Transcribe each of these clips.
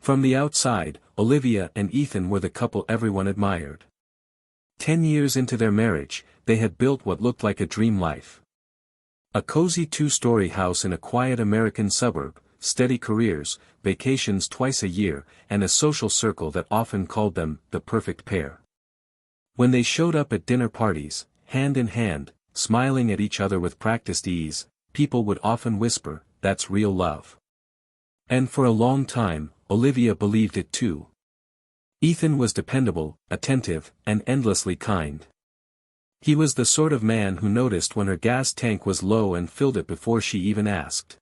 From the outside, Olivia and Ethan were the couple everyone admired. 10 years into their marriage, they had built what looked like a dream life. A cozy 2-story house in a quiet American suburb, steady careers, vacations twice a year, and a social circle that often called them the perfect pair. When they showed up at dinner parties, hand in hand, smiling at each other with practiced ease, people would often whisper, "That's real love." And for a long time, Olivia believed it too. Ethan was dependable, attentive, and endlessly kind. He was the sort of man who noticed when her gas tank was low and filled it before she even asked.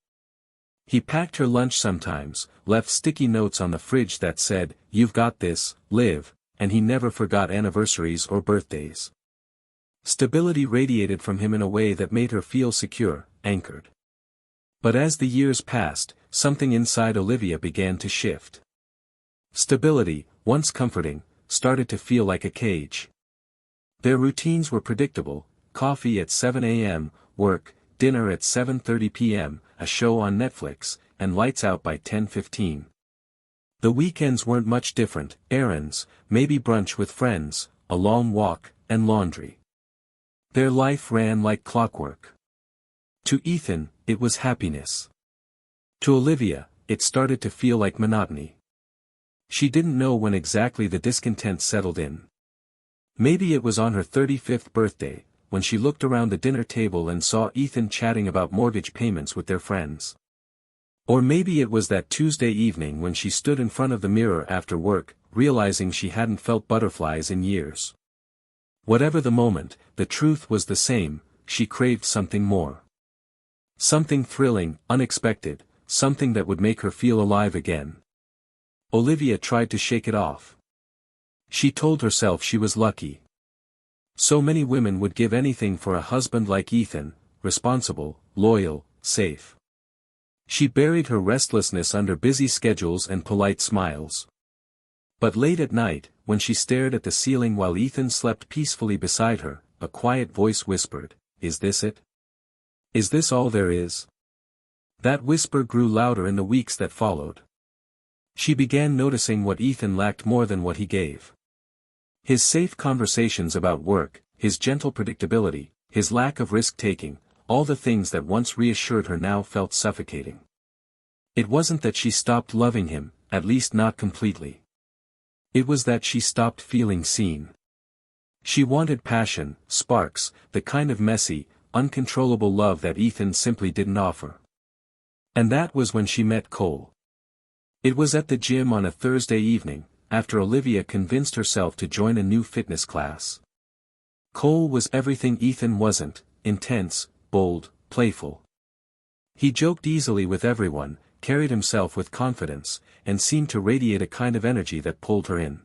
He packed her lunch sometimes, left sticky notes on the fridge that said, "You've got this, Liv," and he never forgot anniversaries or birthdays. Stability radiated from him in a way that made her feel secure, anchored. But as the years passed, something inside Olivia began to shift. Stability, once comforting, started to feel like a cage. Their routines were predictable: coffee at 7 a.m., work, dinner at 7:30 p.m., a show on Netflix, and lights out by 10:15. The weekends weren't much different: errands, maybe brunch with friends, a long walk, and laundry. Their life ran like clockwork. To Ethan, it was happiness. To Olivia, it started to feel like monotony. She didn't know when exactly the discontent settled in. Maybe it was on her 35th birthday, when she looked around the dinner table and saw Ethan chatting about mortgage payments with their friends. Or maybe it was that Tuesday evening when she stood in front of the mirror after work, realizing she hadn't felt butterflies in years. Whatever the moment, the truth was the same: she craved something more. Something thrilling, unexpected, something that would make her feel alive again. Olivia tried to shake it off. She told herself she was lucky. So many women would give anything for a husband like Ethan, responsible, loyal, safe. She buried her restlessness under busy schedules and polite smiles. But late at night, when she stared at the ceiling while Ethan slept peacefully beside her, a quiet voice whispered, "Is this it? Is this all there is?" That whisper grew louder in the weeks that followed. She began noticing what Ethan lacked more than what he gave. His safe conversations about work, his gentle predictability, his lack of risk-taking, all the things that once reassured her now felt suffocating. It wasn't that she stopped loving him, at least not completely. It was that she stopped feeling seen. She wanted passion, sparks, the kind of messy, uncontrollable love that Ethan simply didn't offer. And that was when she met Cole. It was at the gym on a Thursday evening, after Olivia convinced herself to join a new fitness class. Cole was everything Ethan wasn't: intense, bold, playful. He joked easily with everyone, carried himself with confidence, and seemed to radiate a kind of energy that pulled her in.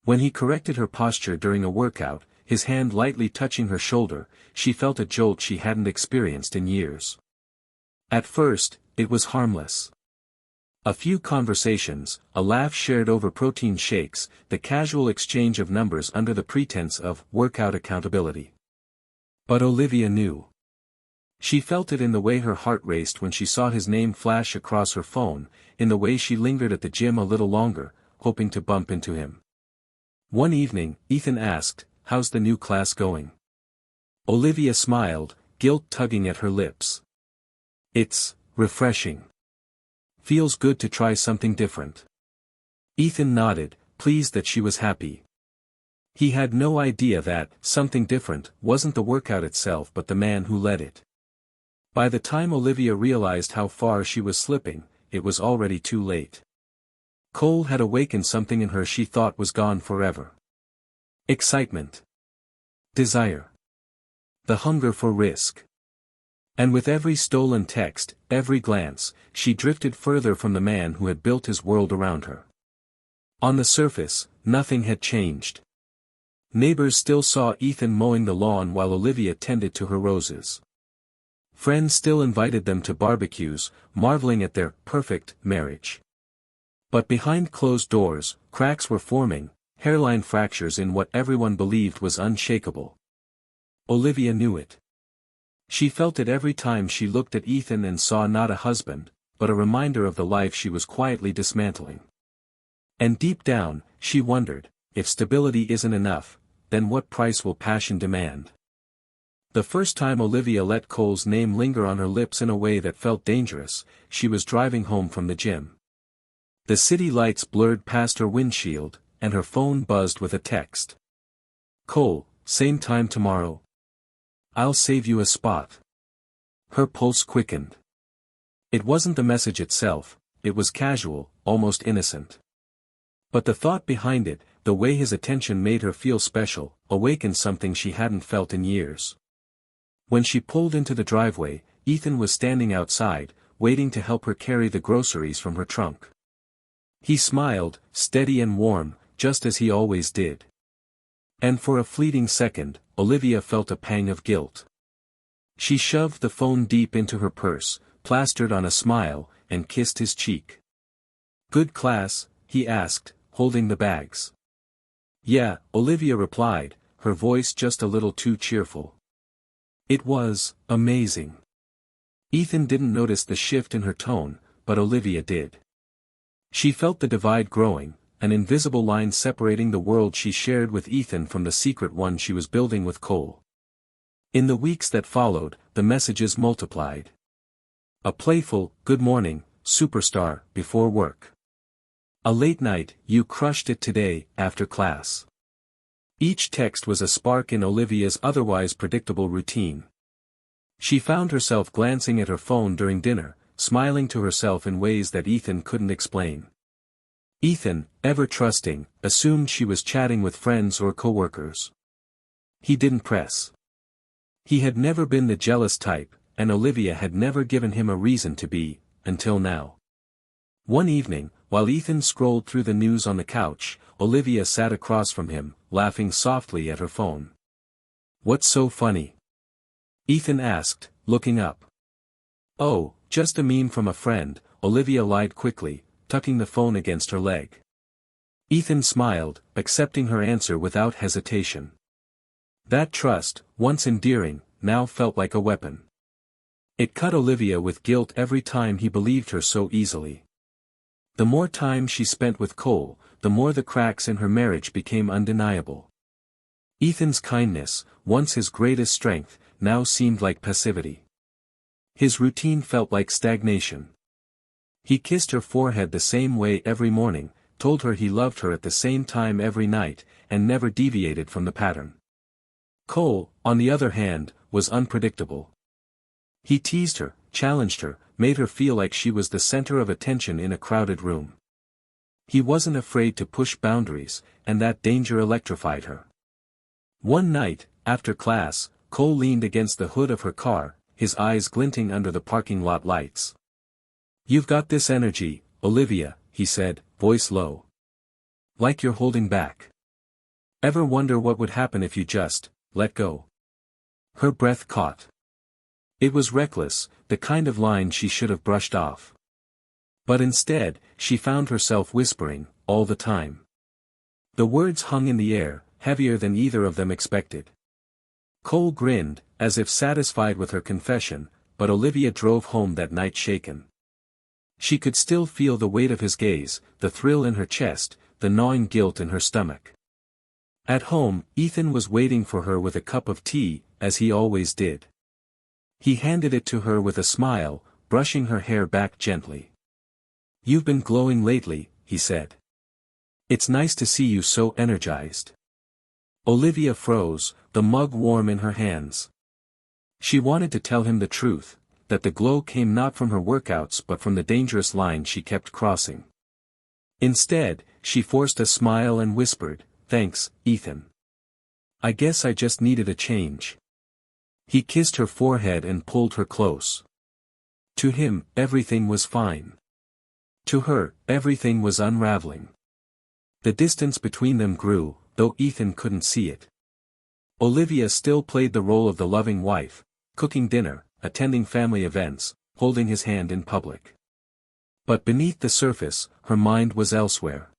When he corrected her posture during a workout, his hand lightly touching her shoulder, she felt a jolt she hadn't experienced in years. At first, it was harmless. A few conversations, a laugh shared over protein shakes, the casual exchange of numbers under the pretense of workout accountability. But Olivia knew. She felt it in the way her heart raced when she saw his name flash across her phone, in the way she lingered at the gym a little longer, hoping to bump into him. One evening, Ethan asked, "How's the new class going?" Olivia smiled, guilt tugging at her lips. "It's refreshing. Feels good to try something different." Ethan nodded, pleased that she was happy. He had no idea that something different wasn't the workout itself but the man who led it. By the time Olivia realized how far she was slipping, it was already too late. Cole had awakened something in her she thought was gone forever. Excitement. Desire. The hunger for risk. And with every stolen text, every glance, she drifted further from the man who had built his world around her. On the surface, nothing had changed. Neighbors still saw Ethan mowing the lawn while Olivia tended to her roses. Friends still invited them to barbecues, marveling at their perfect marriage. But behind closed doors, cracks were forming, hairline fractures in what everyone believed was unshakable. Olivia knew it. She felt it every time she looked at Ethan and saw not a husband, but a reminder of the life she was quietly dismantling. And deep down, she wondered, if stability isn't enough, then what price will passion demand? The first time Olivia let Cole's name linger on her lips in a way that felt dangerous, she was driving home from the gym. The city lights blurred past her windshield, and her phone buzzed with a text. "Cole, same time tomorrow. I'll save you a spot." Her pulse quickened. It wasn't the message itself, it was casual, almost innocent. But the thought behind it, the way his attention made her feel special, awakened something she hadn't felt in years. When she pulled into the driveway, Ethan was standing outside, waiting to help her carry the groceries from her trunk. He smiled, steady and warm, just as he always did. And for a fleeting second, Olivia felt a pang of guilt. She shoved the phone deep into her purse, plastered on a smile, and kissed his cheek. "Good class?" he asked, holding the bags. "Yeah," Olivia replied, her voice just a little too cheerful. "It was amazing." Ethan didn't notice the shift in her tone, but Olivia did. She felt the divide growing, an invisible line separating the world she shared with Ethan from the secret one she was building with Cole. In the weeks that followed, the messages multiplied. A playful, "Good morning, superstar," before work. A late night, "You crushed it today," after class. Each text was a spark in Olivia's otherwise predictable routine. She found herself glancing at her phone during dinner, smiling to herself in ways that Ethan couldn't explain. Ethan, ever trusting, assumed she was chatting with friends or coworkers. He didn't press. He had never been the jealous type, and Olivia had never given him a reason to be, until now. One evening, while Ethan scrolled through the news on the couch, Olivia sat across from him, laughing softly at her phone. "What's so funny?" Ethan asked, looking up. "Oh, just a meme from a friend," Olivia lied quickly, tucking the phone against her leg. Ethan smiled, accepting her answer without hesitation. That trust, once endearing, now felt like a weapon. It cut Olivia with guilt every time he believed her so easily. The more time she spent with Cole, the more the cracks in her marriage became undeniable. Ethan's kindness, once his greatest strength, now seemed like passivity. His routine felt like stagnation. He kissed her forehead the same way every morning, told her he loved her at the same time every night, and never deviated from the pattern. Cole, on the other hand, was unpredictable. He teased her, challenged her, made her feel like she was the center of attention in a crowded room. He wasn't afraid to push boundaries, and that danger electrified her. One night, after class, Cole leaned against the hood of her car, his eyes glinting under the parking lot lights. "You've got this energy, Olivia," he said, voice low. "Like you're holding back. Ever wonder what would happen if you just let go?" Her breath caught. It was reckless, the kind of line she should have brushed off. But instead, she found herself whispering, "all the time." The words hung in the air, heavier than either of them expected. Cole grinned, as if satisfied with her confession, but Olivia drove home that night shaken. She could still feel the weight of his gaze, the thrill in her chest, the gnawing guilt in her stomach. At home, Ethan was waiting for her with a cup of tea, as he always did. He handed it to her with a smile, brushing her hair back gently. "You've been glowing lately," he said. "It's nice to see you so energized." Olivia froze, the mug warm in her hands. She wanted to tell him the truth, that the glow came not from her workouts but from the dangerous line she kept crossing. Instead, she forced a smile and whispered, "Thanks, Ethan. I guess I just needed a change." He kissed her forehead and pulled her close. To him, everything was fine. To her, everything was unraveling. The distance between them grew, though Ethan couldn't see it. Olivia still played the role of the loving wife, cooking dinner, attending family events, holding his hand in public. But beneath the surface, her mind was elsewhere.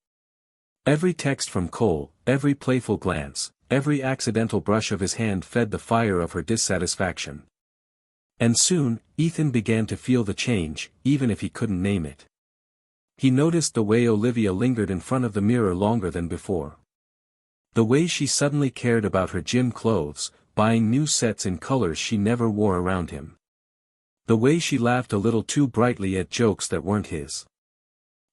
Every text from Cole, every playful glance, every accidental brush of his hand fed the fire of her dissatisfaction. And soon, Ethan began to feel the change, even if he couldn't name it. He noticed the way Olivia lingered in front of the mirror longer than before. The way she suddenly cared about her gym clothes, buying new sets in colors she never wore around him. The way she laughed a little too brightly at jokes that weren't his.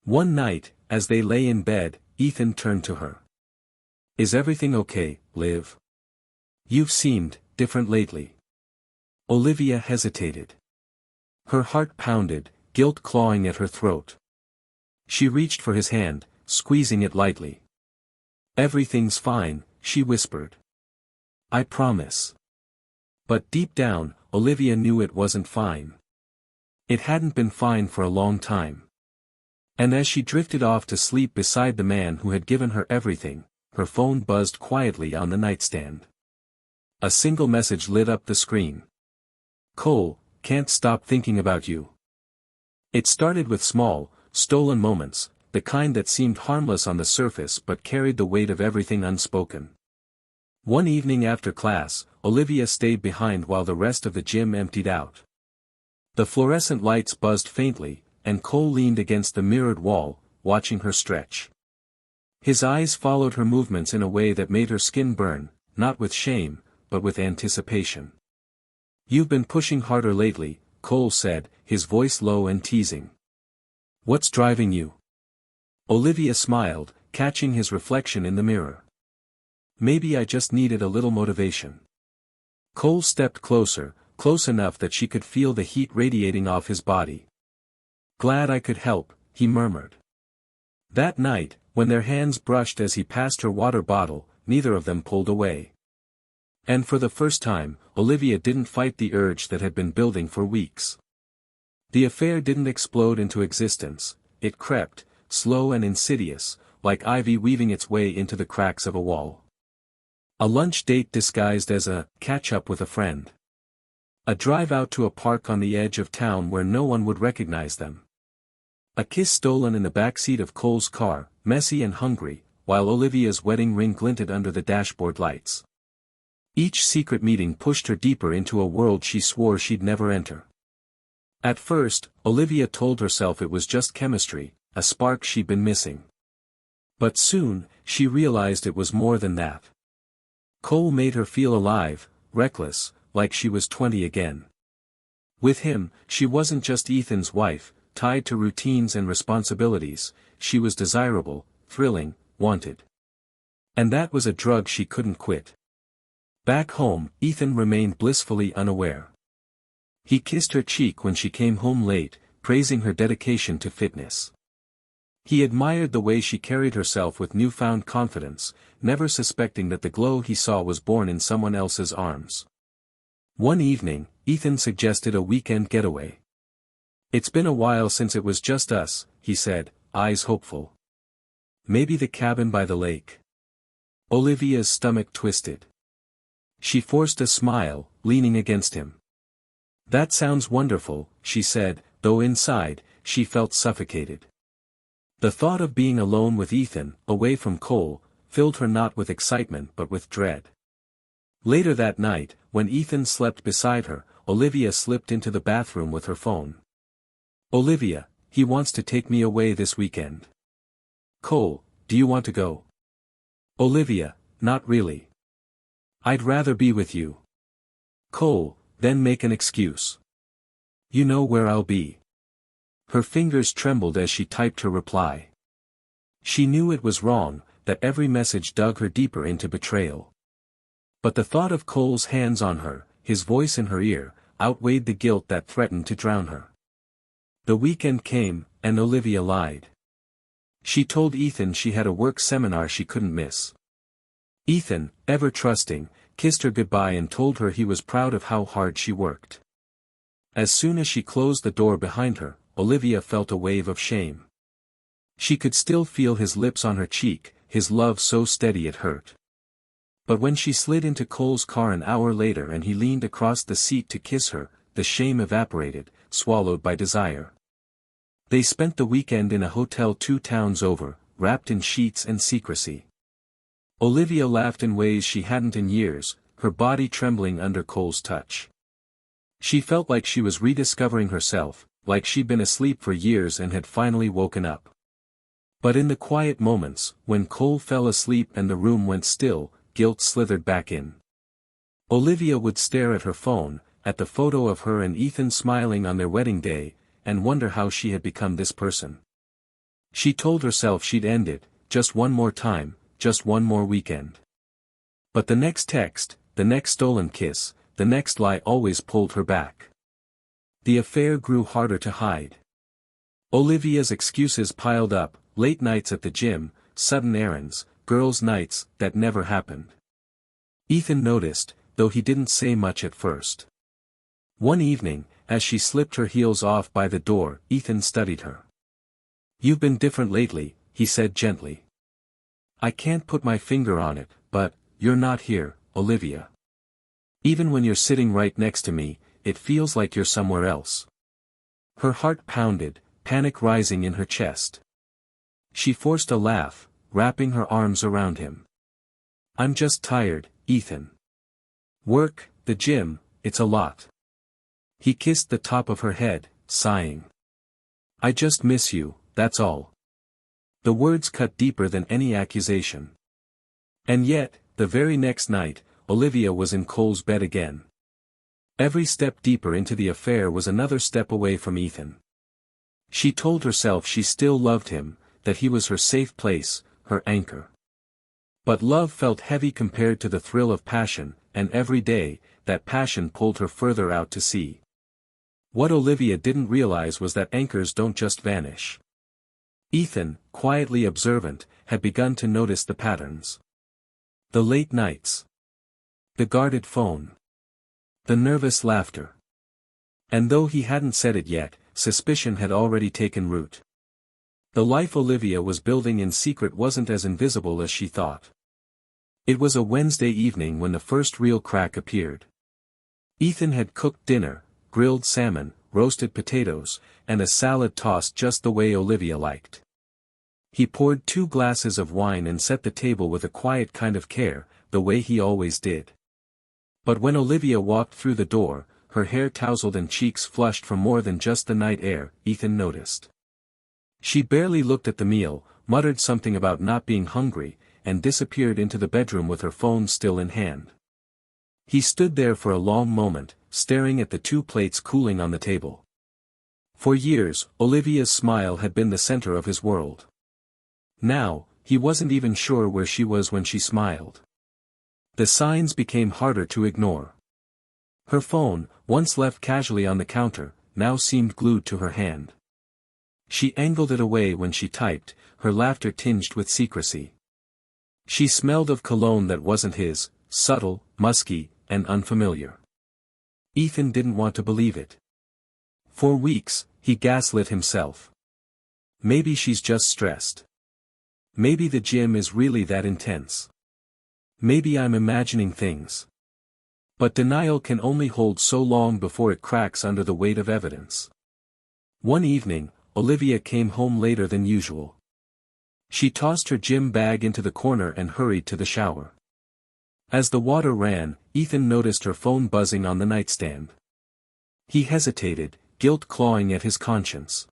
One night, as they lay in bed, Ethan turned to her. "Is everything okay, Liv? You've seemed different lately." Olivia hesitated. Her heart pounded, guilt clawing at her throat. She reached for his hand, squeezing it lightly. "Everything's fine," she whispered. "I promise." But deep down, Olivia knew it wasn't fine. It hadn't been fine for a long time. And as she drifted off to sleep beside the man who had given her everything, her phone buzzed quietly on the nightstand. A single message lit up the screen. "Cole, can't stop thinking about you." It started with small, stolen moments, the kind that seemed harmless on the surface but carried the weight of everything unspoken. One evening after class, Olivia stayed behind while the rest of the gym emptied out. The fluorescent lights buzzed faintly, and Cole leaned against the mirrored wall, watching her stretch. His eyes followed her movements in a way that made her skin burn, not with shame, but with anticipation. "You've been pushing harder lately," Cole said, his voice low and teasing. "What's driving you?" Olivia smiled, catching his reflection in the mirror. "Maybe I just needed a little motivation." Cole stepped closer, close enough that she could feel the heat radiating off his body. "Glad I could help," he murmured. That night, when their hands brushed as he passed her water bottle, neither of them pulled away. And for the first time, Olivia didn't fight the urge that had been building for weeks. The affair didn't explode into existence, it crept, slow and insidious, like ivy weaving its way into the cracks of a wall. A lunch date disguised as a catch-up with a friend. A drive out to a park on the edge of town where no one would recognize them. A kiss stolen in the backseat of Cole's car, messy and hungry, while Olivia's wedding ring glinted under the dashboard lights. Each secret meeting pushed her deeper into a world she swore she'd never enter. At first, Olivia told herself it was just chemistry, a spark she'd been missing. But soon, she realized it was more than that. Cole made her feel alive, reckless, like she was 20 again. With him, she wasn't just Ethan's wife, tied to routines and responsibilities, she was desirable, thrilling, wanted. And that was a drug she couldn't quit. Back home, Ethan remained blissfully unaware. He kissed her cheek when she came home late, praising her dedication to fitness. He admired the way she carried herself with newfound confidence, never suspecting that the glow he saw was born in someone else's arms. One evening, Ethan suggested a weekend getaway. "It's been a while since it was just us," he said, eyes hopeful. "Maybe the cabin by the lake." Olivia's stomach twisted. She forced a smile, leaning against him. "That sounds wonderful," she said, though inside, she felt suffocated. The thought of being alone with Ethan, away from Cole, filled her not with excitement but with dread. Later that night, when Ethan slept beside her, Olivia slipped into the bathroom with her phone. "Olivia, he wants to take me away this weekend." "Cole, do you want to go?" "Olivia, not really. I'd rather be with you." "Cole, then make an excuse. You know where I'll be." Her fingers trembled as she typed her reply. She knew it was wrong, that every message dug her deeper into betrayal. But the thought of Cole's hands on her, his voice in her ear, outweighed the guilt that threatened to drown her. The weekend came, and Olivia lied. She told Ethan she had a work seminar she couldn't miss. Ethan, ever trusting, kissed her goodbye and told her he was proud of how hard she worked. As soon as she closed the door behind her, Olivia felt a wave of shame. She could still feel his lips on her cheek, his love so steady it hurt. But when she slid into Cole's car an hour later and he leaned across the seat to kiss her, the shame evaporated, swallowed by desire. They spent the weekend in a hotel 2 towns over, wrapped in sheets and secrecy. Olivia laughed in ways she hadn't in years, her body trembling under Cole's touch. She felt like she was rediscovering herself, like she'd been asleep for years and had finally woken up. But in the quiet moments, when Cole fell asleep and the room went still, guilt slithered back in. Olivia would stare at her phone, at the photo of her and Ethan smiling on their wedding day, and wonder how she had become this person. She told herself she'd end it, just one more time, just one more weekend. But the next text, the next stolen kiss, the next lie always pulled her back. The affair grew harder to hide. Olivia's excuses piled up, late nights at the gym, sudden errands, girls' nights that never happened. Ethan noticed, though he didn't say much at first. One evening, as she slipped her heels off by the door, Ethan studied her. "You've been different lately," he said gently. "I can't put my finger on it, but you're not here, Olivia. Even when you're sitting right next to me, it feels like you're somewhere else." Her heart pounded, panic rising in her chest. She forced a laugh, wrapping her arms around him. "I'm just tired, Ethan. Work, the gym, it's a lot." He kissed the top of her head, sighing. "I just miss you, that's all." The words cut deeper than any accusation. And yet, the very next night, Olivia was in Cole's bed again. Every step deeper into the affair was another step away from Ethan. She told herself she still loved him, that he was her safe place, her anchor. But love felt heavy compared to the thrill of passion, and every day, that passion pulled her further out to sea. What Olivia didn't realize was that anchors don't just vanish. Ethan, quietly observant, had begun to notice the patterns. The late nights. The guarded phone. The nervous laughter. And though he hadn't said it yet, suspicion had already taken root. The life Olivia was building in secret wasn't as invisible as she thought. It was a Wednesday evening when the first real crack appeared. Ethan had cooked dinner, grilled salmon, roasted potatoes, and a salad tossed just the way Olivia liked. He poured 2 glasses of wine and set the table with a quiet kind of care, the way he always did. But when Olivia walked through the door, her hair tousled and cheeks flushed from more than just the night air, Ethan noticed. She barely looked at the meal, muttered something about not being hungry, and disappeared into the bedroom with her phone still in hand. He stood there for a long moment, staring at the 2 plates cooling on the table. For years, Olivia's smile had been the center of his world. Now, he wasn't even sure where she was when she smiled. The signs became harder to ignore. Her phone, once left casually on the counter, now seemed glued to her hand. She angled it away when she typed, her laughter tinged with secrecy. She smelled of cologne that wasn't his, subtle, musky, and unfamiliar. Ethan didn't want to believe it. For weeks, he gaslit himself. Maybe she's just stressed. Maybe the gym is really that intense. Maybe I'm imagining things. But denial can only hold so long before it cracks under the weight of evidence. One evening, Olivia came home later than usual. She tossed her gym bag into the corner and hurried to the shower. As the water ran, Ethan noticed her phone buzzing on the nightstand. He hesitated, guilt clawing at his conscience.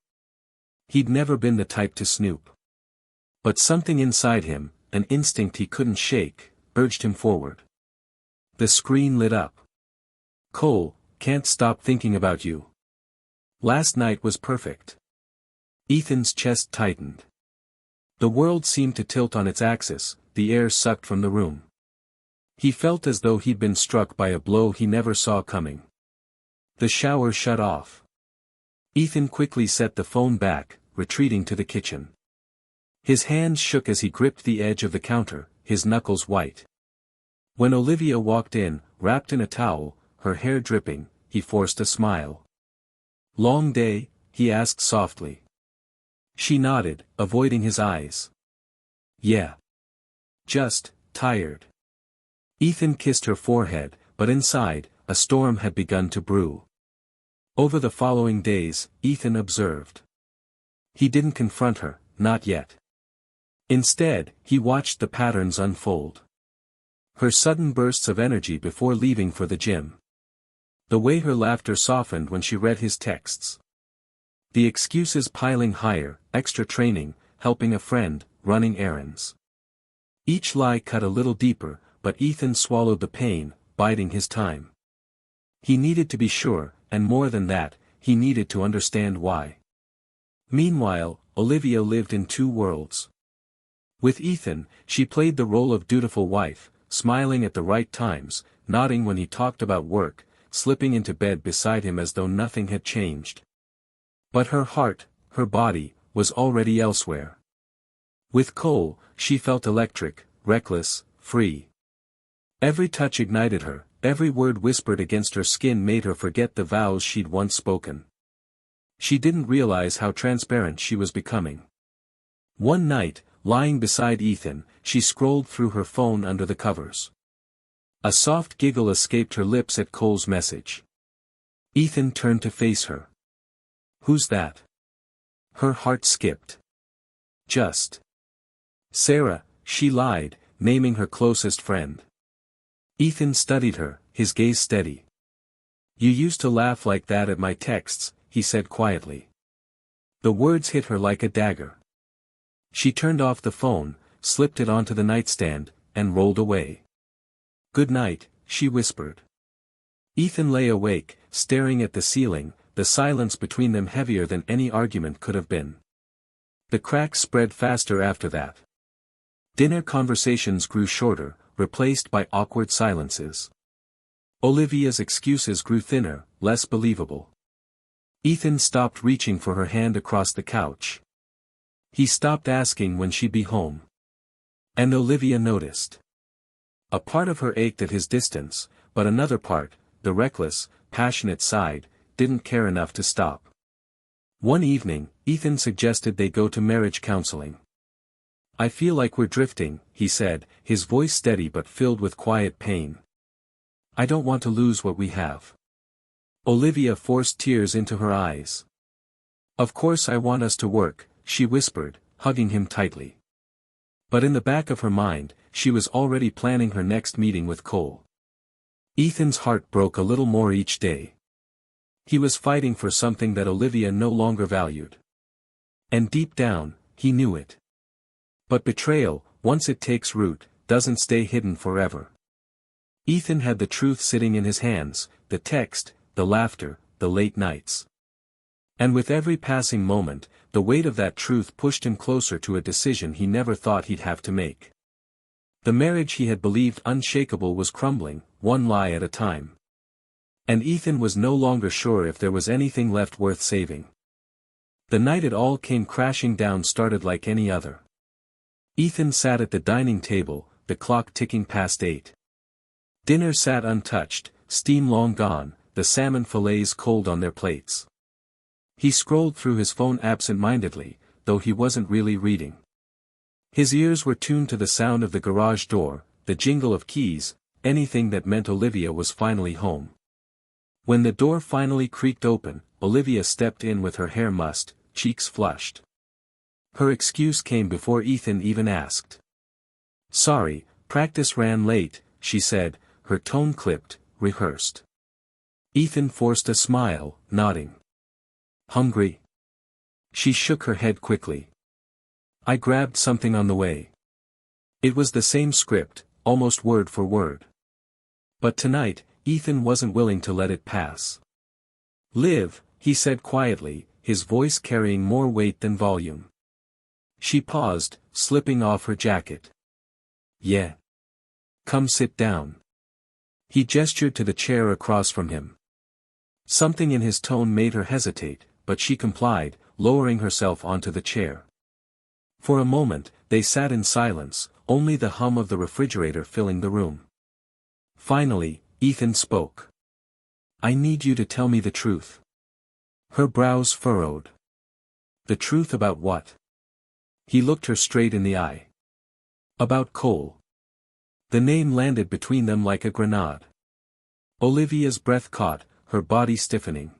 He'd never been the type to snoop. But something inside him, an instinct he couldn't shake, urged him forward. The screen lit up. "Cole, can't stop thinking about you. Last night was perfect." Ethan's chest tightened. The world seemed to tilt on its axis, the air sucked from the room. He felt as though he'd been struck by a blow he never saw coming. The shower shut off. Ethan quickly set the phone back, retreating to the kitchen. His hands shook as he gripped the edge of the counter, his knuckles white. When Olivia walked in, wrapped in a towel, her hair dripping, he forced a smile. "Long day?" he asked softly. She nodded, avoiding his eyes. "Yeah. Just, tired." Ethan kissed her forehead, but inside, a storm had begun to brew. Over the following days, Ethan observed. He didn't confront her, not yet. Instead, he watched the patterns unfold. Her sudden bursts of energy before leaving for the gym. The way her laughter softened when she read his texts. The excuses piling higher, extra training, helping a friend, running errands. Each lie cut a little deeper, but Ethan swallowed the pain, biding his time. He needed to be sure, and more than that, he needed to understand why. Meanwhile, Olivia lived in two worlds. With Ethan, she played the role of dutiful wife, smiling at the right times, nodding when he talked about work, slipping into bed beside him as though nothing had changed. But her heart, her body, was already elsewhere. With Cole, she felt electric, reckless, free. Every touch ignited her, every word whispered against her skin made her forget the vows she'd once spoken. She didn't realize how transparent she was becoming. One night, lying beside Ethan, she scrolled through her phone under the covers. A soft giggle escaped her lips at Cole's message. Ethan turned to face her. "Who's that?" Her heart skipped. "Just Sarah," she lied, naming her closest friend. Ethan studied her, his gaze steady. "You used to laugh like that at my texts," he said quietly. The words hit her like a dagger. She turned off the phone, slipped it onto the nightstand, and rolled away. "Good night," she whispered. Ethan lay awake, staring at the ceiling, the silence between them heavier than any argument could have been. The cracks spread faster after that. Dinner conversations grew shorter, replaced by awkward silences. Olivia's excuses grew thinner, less believable. Ethan stopped reaching for her hand across the couch. He stopped asking when she'd be home. And Olivia noticed. A part of her ached at his distance, but another part, the reckless, passionate side, didn't care enough to stop. One evening, Ethan suggested they go to marriage counseling. "I feel like we're drifting," he said, his voice steady but filled with quiet pain. "I don't want to lose what we have." Olivia forced tears into her eyes. "Of course I want us to work," she whispered, hugging him tightly. But in the back of her mind, she was already planning her next meeting with Cole. Ethan's heart broke a little more each day. He was fighting for something that Olivia no longer valued. And deep down, he knew it. But betrayal, once it takes root, doesn't stay hidden forever. Ethan had the truth sitting in his hands, the text, the laughter, the late nights. And with every passing moment, the weight of that truth pushed him closer to a decision he never thought he'd have to make. The marriage he had believed unshakable was crumbling, one lie at a time. And Ethan was no longer sure if there was anything left worth saving. The night it all came crashing down started like any other. Ethan sat at the dining table, the clock ticking past 8. Dinner sat untouched, steam long gone, the salmon fillets cold on their plates. He scrolled through his phone absent-mindedly, though he wasn't really reading. His ears were tuned to the sound of the garage door, the jingle of keys, anything that meant Olivia was finally home. When the door finally creaked open, Olivia stepped in with her hair mussed, cheeks flushed. Her excuse came before Ethan even asked. "Sorry, practice ran late," she said, her tone clipped, rehearsed. Ethan forced a smile, nodding. "Hungry?" She shook her head quickly. "I grabbed something on the way." It was the same script, almost word for word. But tonight, Ethan wasn't willing to let it pass. "Liv," he said quietly, his voice carrying more weight than volume. She paused, slipping off her jacket. "Yeah. Come sit down." He gestured to the chair across from him. Something in his tone made her hesitate, but she complied, lowering herself onto the chair. For a moment, they sat in silence, only the hum of the refrigerator filling the room. Finally, Ethan spoke. "I need you to tell me the truth." Her brows furrowed. "The truth about what?" He looked her straight in the eye. "About Cole." The name landed between them like a grenade. Olivia's breath caught, her body stiffening.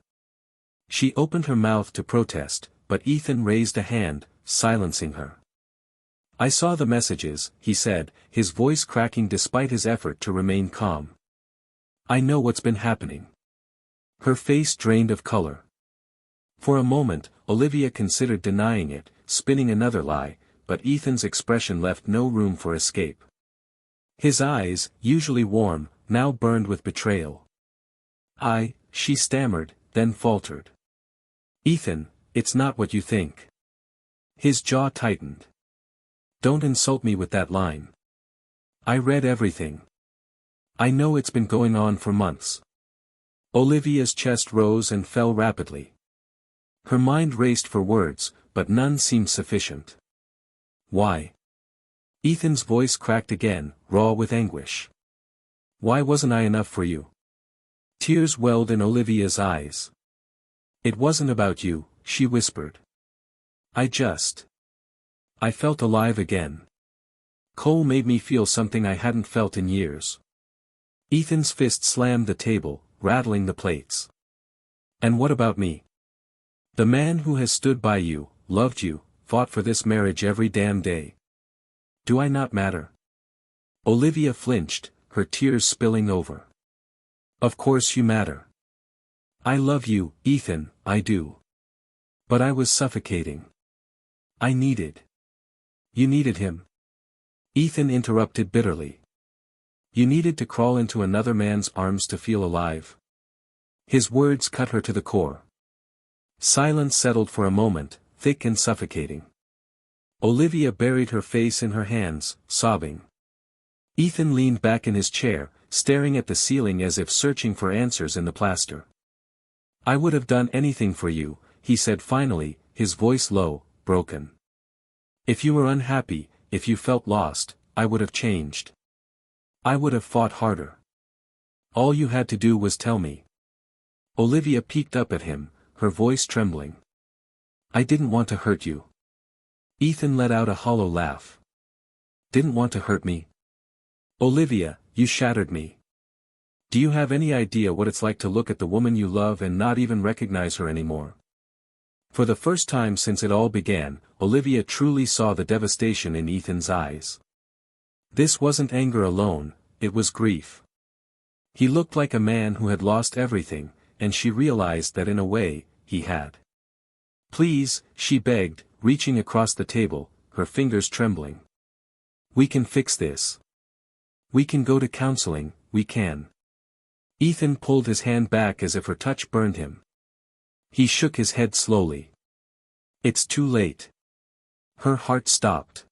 She opened her mouth to protest, but Ethan raised a hand, silencing her. "I saw the messages," he said, his voice cracking despite his effort to remain calm. "I know what's been happening." Her face drained of color. For a moment, Olivia considered denying it, spinning another lie, but Ethan's expression left no room for escape. His eyes, usually warm, now burned with betrayal. She stammered, then faltered. Ethan, it's not what you think. His jaw tightened. Don't insult me with that line. I read everything. I know it's been going on for months. Olivia's chest rose and fell rapidly. Her mind raced for words, but none seemed sufficient. Why? Ethan's voice cracked again, raw with anguish. Why wasn't I enough for you? Tears welled in Olivia's eyes. It wasn't about you, she whispered. I felt alive again. Cole made me feel something I hadn't felt in years. Ethan's fist slammed the table, rattling the plates. And what about me? The man who has stood by you, loved you, fought for this marriage every damn day. Do I not matter? Olivia flinched, her tears spilling over. Of course you matter. I love you, Ethan, I do. But I was suffocating. You needed him. Ethan interrupted bitterly. You needed to crawl into another man's arms to feel alive. His words cut her to the core. Silence settled for a moment, thick and suffocating. Olivia buried her face in her hands, sobbing. Ethan leaned back in his chair, staring at the ceiling as if searching for answers in the plaster. I would have done anything for you, he said finally, his voice low, broken. If you were unhappy, if you felt lost, I would have changed. I would have fought harder. All you had to do was tell me. Olivia peeked up at him, her voice trembling. I didn't want to hurt you. Ethan let out a hollow laugh. Didn't want to hurt me? Olivia, you shattered me. Do you have any idea what it's like to look at the woman you love and not even recognize her anymore? For the first time since it all began, Olivia truly saw the devastation in Ethan's eyes. This wasn't anger alone, it was grief. He looked like a man who had lost everything, and she realized that in a way, he had. Please, she begged, reaching across the table, her fingers trembling. We can fix this. We can go to counseling, we can. Ethan pulled his hand back as if her touch burned him. He shook his head slowly. It's too late. Her heart stopped.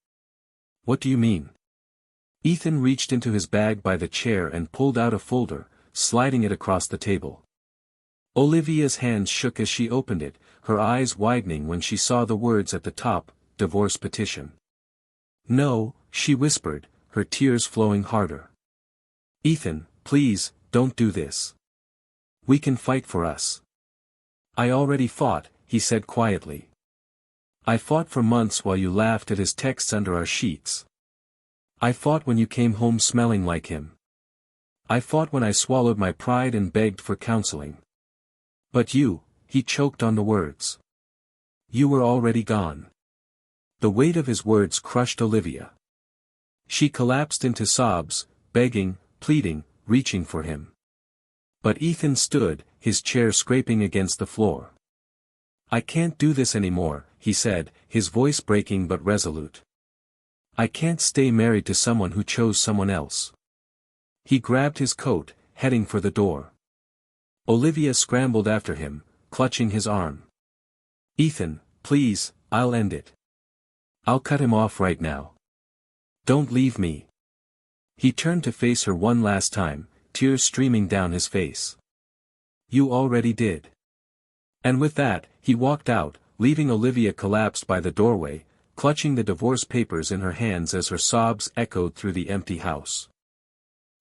What do you mean? Ethan reached into his bag by the chair and pulled out a folder, sliding it across the table. Olivia's hands shook as she opened it, her eyes widening when she saw the words at the top, divorce petition. No, she whispered, her tears flowing harder. Ethan, please, don't do this. We can fight for us. I already fought, he said quietly. I fought for months while you laughed at his texts under our sheets. I fought when you came home smelling like him. I fought when I swallowed my pride and begged for counseling. But you, he choked on the words. You were already gone. The weight of his words crushed Olivia. She collapsed into sobs, begging, pleading, reaching for him. But Ethan stood, his chair scraping against the floor. I can't do this anymore, he said, his voice breaking but resolute. I can't stay married to someone who chose someone else. He grabbed his coat, heading for the door. Olivia scrambled after him, clutching his arm. Ethan, please, I'll end it. I'll cut him off right now. Don't leave me. He turned to face her one last time, tears streaming down his face. You already did. And with that, he walked out, leaving Olivia collapsed by the doorway, clutching the divorce papers in her hands as her sobs echoed through the empty house.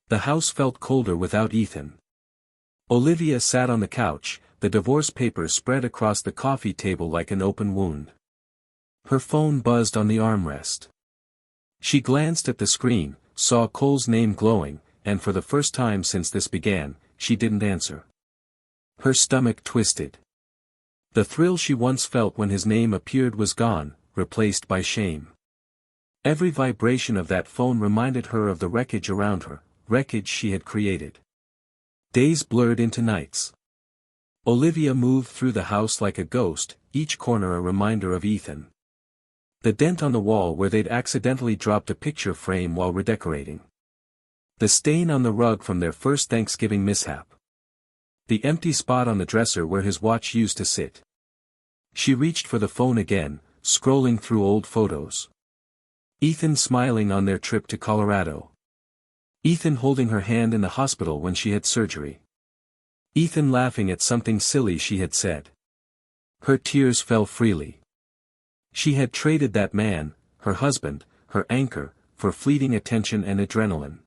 The house felt colder without Ethan. Olivia sat on the couch, the divorce papers spread across the coffee table like an open wound. Her phone buzzed on the armrest. She glanced at the screen, saw Cole's name glowing, and for the first time since this began, she didn't answer. Her stomach twisted. The thrill she once felt when his name appeared was gone, replaced by shame. Every vibration of that phone reminded her of the wreckage around her, wreckage she had created. Days blurred into nights. Olivia moved through the house like a ghost, each corner a reminder of Ethan. The dent on the wall where they'd accidentally dropped a picture frame while redecorating. The stain on the rug from their first Thanksgiving mishap. The empty spot on the dresser where his watch used to sit. She reached for the phone again, scrolling through old photos. Ethan smiling on their trip to Colorado. Ethan holding her hand in the hospital when she had surgery. Ethan laughing at something silly she had said. Her tears fell freely. She had traded that man, her husband, her anchor, for fleeting attention and adrenaline.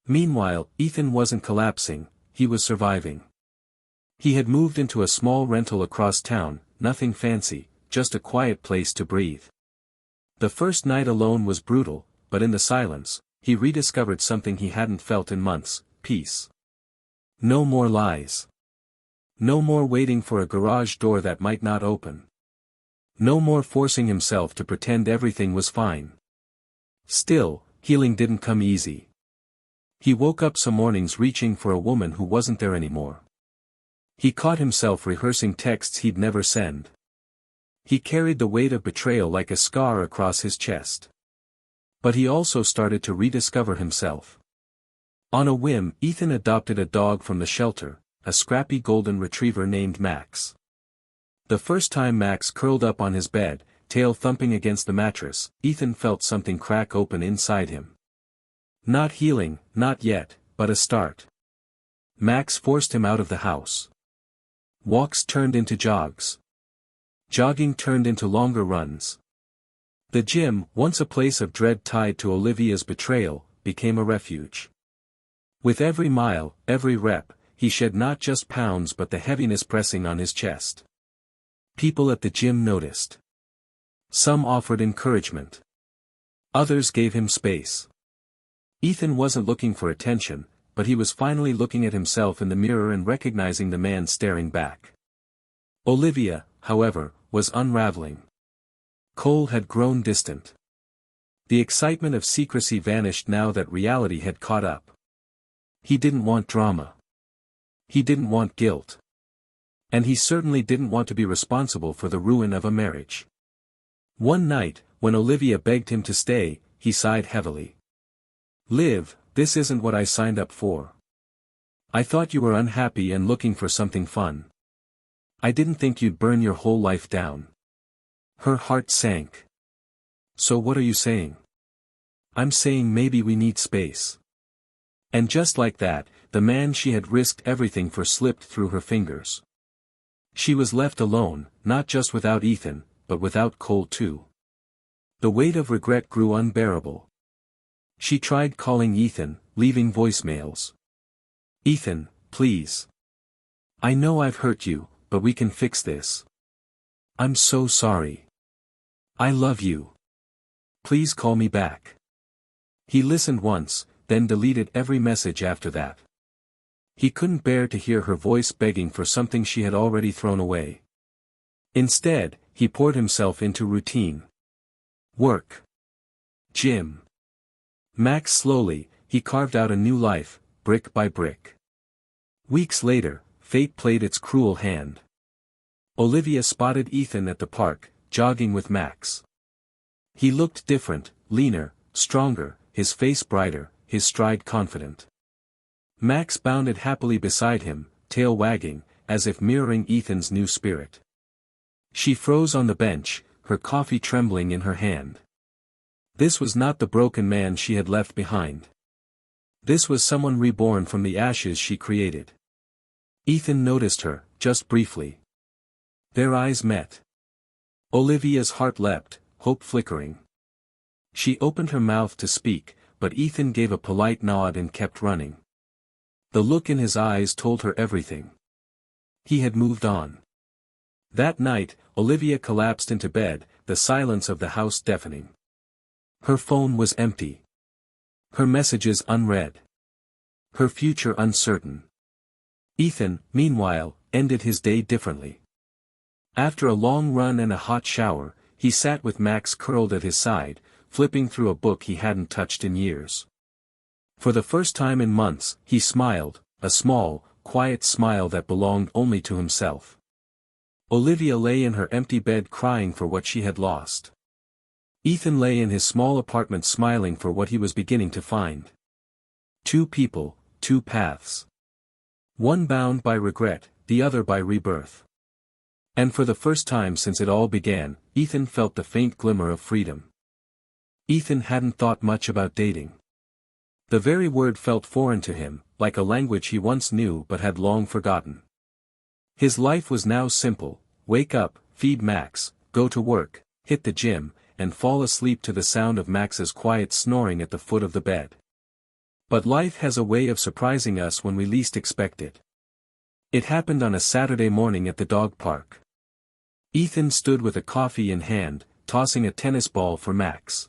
Meanwhile, Ethan wasn't collapsing, he was surviving. He had moved into a small rental across town, nothing fancy, just a quiet place to breathe. The first night alone was brutal, but in the silence, he rediscovered something he hadn't felt in months: peace. No more lies. No more waiting for a garage door that might not open. No more forcing himself to pretend everything was fine. Still, healing didn't come easy. He woke up some mornings reaching for a woman who wasn't there anymore. He caught himself rehearsing texts he'd never send. He carried the weight of betrayal like a scar across his chest. But he also started to rediscover himself. On a whim, Ethan adopted a dog from the shelter, a scrappy golden retriever named Max. The first time Max curled up on his bed, tail thumping against the mattress, Ethan felt something crack open inside him. Not healing, not yet, but a start. Max forced him out of the house. Walks turned into jogs. Jogging turned into longer runs. The gym, once a place of dread tied to Olivia's betrayal, became a refuge. With every mile, every rep, he shed not just pounds but the heaviness pressing on his chest. People at the gym noticed. Some offered encouragement. Others gave him space. Ethan wasn't looking for attention, but he was finally looking at himself in the mirror and recognizing the man staring back. Olivia, however, was unraveling. Cole had grown distant. The excitement of secrecy vanished now that reality had caught up. He didn't want drama. He didn't want guilt. And he certainly didn't want to be responsible for the ruin of a marriage. One night, when Olivia begged him to stay, he sighed heavily. Liv, this isn't what I signed up for. I thought you were unhappy and looking for something fun. I didn't think you'd burn your whole life down. Her heart sank. So what are you saying? I'm saying maybe we need space. And just like that, the man she had risked everything for slipped through her fingers. She was left alone, not just without Ethan, but without Cole too. The weight of regret grew unbearable. She tried calling Ethan, leaving voicemails. Ethan, please. I know I've hurt you, but we can fix this. I'm so sorry. I love you. Please call me back. He listened once, then deleted every message after that. He couldn't bear to hear her voice begging for something she had already thrown away. Instead, he poured himself into routine. Work. Gym. Max slowly, he carved out a new life, brick by brick. Weeks later, fate played its cruel hand. Olivia spotted Ethan at the park, jogging with Max. He looked different, leaner, stronger, his face brighter, his stride confident. Max bounded happily beside him, tail wagging, as if mirroring Ethan's new spirit. She froze on the bench, her coffee trembling in her hand. This was not the broken man she had left behind. This was someone reborn from the ashes she created. Ethan noticed her, just briefly. Their eyes met. Olivia's heart leapt, hope flickering. She opened her mouth to speak, but Ethan gave a polite nod and kept running. The look in his eyes told her everything. He had moved on. That night, Olivia collapsed into bed, the silence of the house deafening. Her phone was empty. Her messages unread. Her future uncertain. Ethan, meanwhile, ended his day differently. After a long run and a hot shower, he sat with Max curled at his side, flipping through a book he hadn't touched in years. For the first time in months, he smiled, a small, quiet smile that belonged only to himself. Olivia lay in her empty bed crying for what she had lost. Ethan lay in his small apartment smiling for what he was beginning to find. Two people, two paths. One bound by regret, the other by rebirth. And for the first time since it all began, Ethan felt the faint glimmer of freedom. Ethan hadn't thought much about dating. The very word felt foreign to him, like a language he once knew but had long forgotten. His life was now simple: wake up, feed Max, go to work, hit the gym, and fall asleep to the sound of Max's quiet snoring at the foot of the bed. But life has a way of surprising us when we least expect it. It happened on a Saturday morning at the dog park. Ethan stood with a coffee in hand, tossing a tennis ball for Max.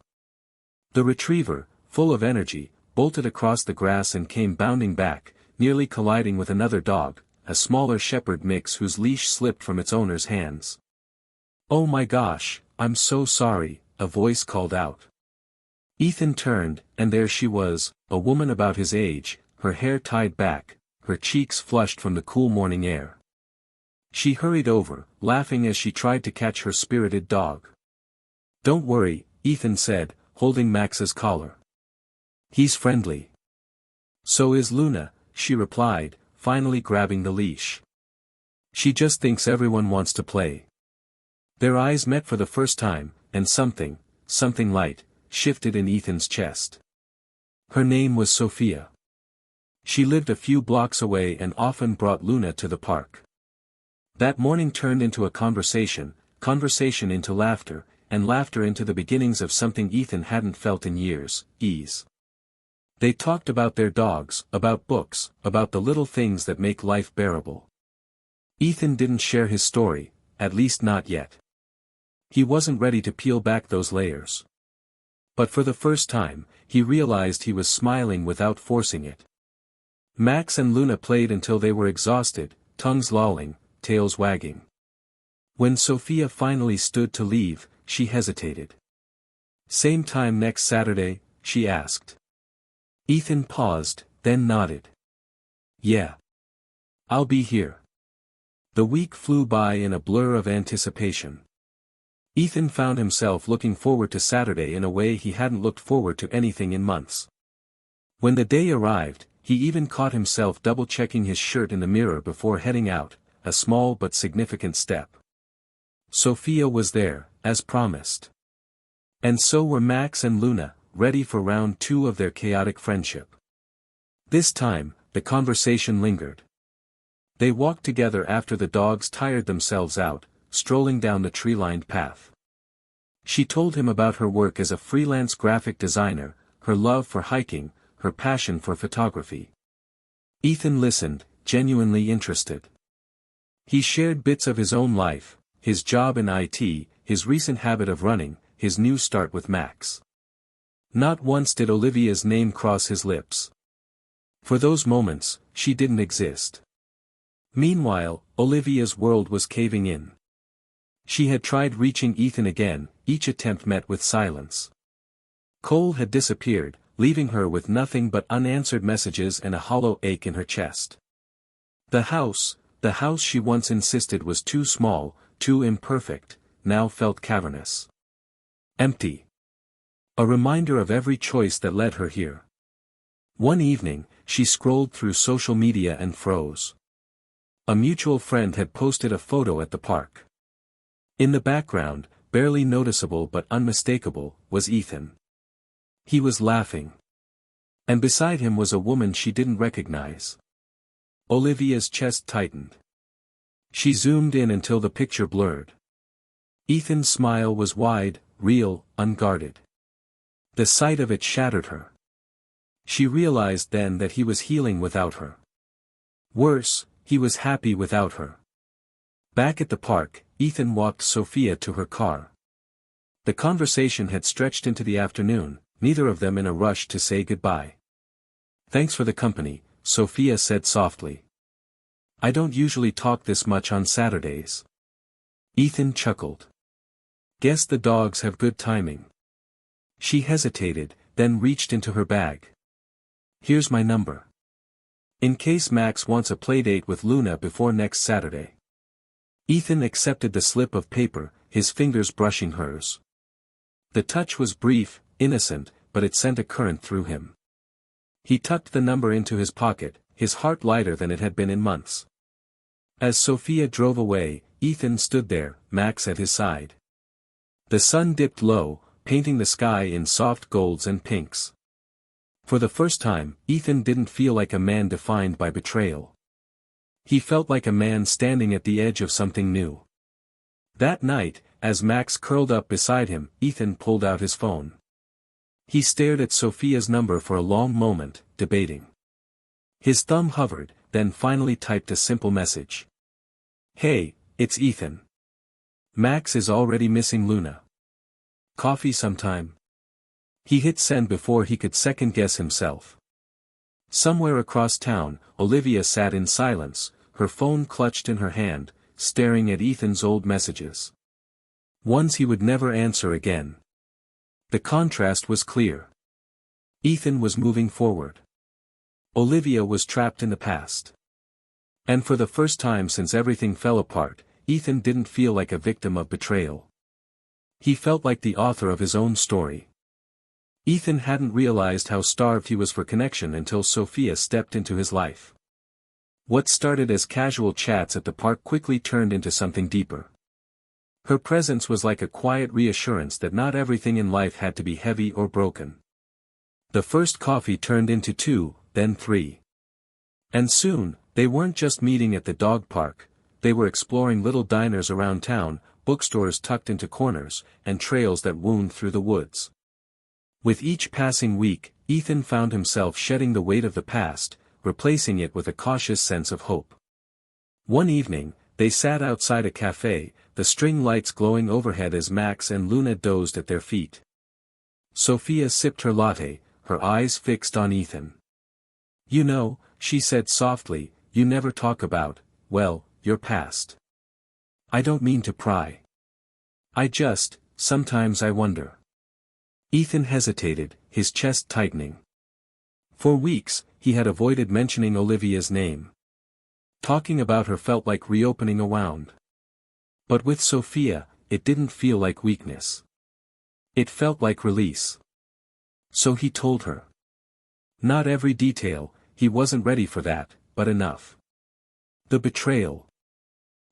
The retriever, full of energy, bolted across the grass and came bounding back, nearly colliding with another dog, a smaller shepherd mix whose leash slipped from its owner's hands. "Oh my gosh, I'm so sorry," a voice called out. Ethan turned, and there she was, a woman about his age, her hair tied back, her cheeks flushed from the cool morning air. She hurried over, laughing as she tried to catch her spirited dog. "Don't worry," Ethan said, holding Max's collar. "He's friendly." "So is Luna," she replied, finally grabbing the leash. "She just thinks everyone wants to play." Their eyes met for the first time, and something light, shifted in Ethan's chest. Her name was Sophia. She lived a few blocks away and often brought Luna to the park. That morning turned into a conversation into laughter, and laughter into the beginnings of something Ethan hadn't felt in years: ease. They talked about their dogs, about books, about the little things that make life bearable. Ethan didn't share his story, at least not yet. He wasn't ready to peel back those layers. But for the first time, he realized he was smiling without forcing it. Max and Luna played until they were exhausted, tongues lolling, tails wagging. When Sophia finally stood to leave, she hesitated. "Same time next Saturday?" she asked. Ethan paused, then nodded. "Yeah. I'll be here." The week flew by in a blur of anticipation. Ethan found himself looking forward to Saturday in a way he hadn't looked forward to anything in months. When the day arrived, he even caught himself double-checking his shirt in the mirror before heading out, a small but significant step. Sophia was there, as promised. And so were Max and Luna, ready for round 2 of their chaotic friendship. This time, the conversation lingered. They walked together after the dogs tired themselves out, strolling down the tree-lined path. She told him about her work as a freelance graphic designer, her love for hiking, her passion for photography. Ethan listened, genuinely interested. He shared bits of his own life, his job in IT, his recent habit of running, his new start with Max. Not once did Olivia's name cross his lips. For those moments, she didn't exist. Meanwhile, Olivia's world was caving in. She had tried reaching Ethan again, each attempt met with silence. Cole had disappeared, leaving her with nothing but unanswered messages and a hollow ache in her chest. The house she once insisted was too small, too imperfect, now felt cavernous. Empty. A reminder of every choice that led her here. One evening, she scrolled through social media and froze. A mutual friend had posted a photo at the park. In the background, barely noticeable but unmistakable, was Ethan. He was laughing. And beside him was a woman she didn't recognize. Olivia's chest tightened. She zoomed in until the picture blurred. Ethan's smile was wide, real, unguarded. The sight of it shattered her. She realized then that he was healing without her. Worse, he was happy without her. Back at the park, Ethan walked Sophia to her car. The conversation had stretched into the afternoon, neither of them in a rush to say goodbye. "Thanks for the company," Sophia said softly. "I don't usually talk this much on Saturdays." Ethan chuckled. "Guess the dogs have good timing." She hesitated, then reached into her bag. "Here's my number. In case Max wants a playdate with Luna before next Saturday." Ethan accepted the slip of paper, his fingers brushing hers. The touch was brief, innocent, but it sent a current through him. He tucked the number into his pocket, his heart lighter than it had been in months. As Sophia drove away, Ethan stood there, Max at his side. The sun dipped low, painting the sky in soft golds and pinks. For the first time, Ethan didn't feel like a man defined by betrayal. He felt like a man standing at the edge of something new. That night, as Max curled up beside him, Ethan pulled out his phone. He stared at Sophia's number for a long moment, debating. His thumb hovered, then finally typed a simple message. "Hey, it's Ethan. Max is already missing Luna. Coffee sometime?" He hit send before he could second-guess himself. Somewhere across town, Olivia sat in silence, her phone clutched in her hand, staring at Ethan's old messages. Ones he would never answer again. The contrast was clear. Ethan was moving forward. Olivia was trapped in the past. And for the first time since everything fell apart, Ethan didn't feel like a victim of betrayal. He felt like the author of his own story. Ethan hadn't realized how starved he was for connection until Sophia stepped into his life. What started as casual chats at the park quickly turned into something deeper. Her presence was like a quiet reassurance that not everything in life had to be heavy or broken. The first coffee turned into 2, then 3. And soon, they weren't just meeting at the dog park, they were exploring little diners around town, bookstores tucked into corners, and trails that wound through the woods. With each passing week, Ethan found himself shedding the weight of the past, replacing it with a cautious sense of hope. One evening, they sat outside a cafe, the string lights glowing overhead as Max and Luna dozed at their feet. Sophia sipped her latte, her eyes fixed on Ethan. "You know," she said softly, "you never talk about, well, your past. I don't mean to pry. Sometimes I wonder." Ethan hesitated, his chest tightening. For weeks, he had avoided mentioning Olivia's name. Talking about her felt like reopening a wound. But with Sophia, it didn't feel like weakness. It felt like release. So he told her. Not every detail, he wasn't ready for that, but enough. The betrayal.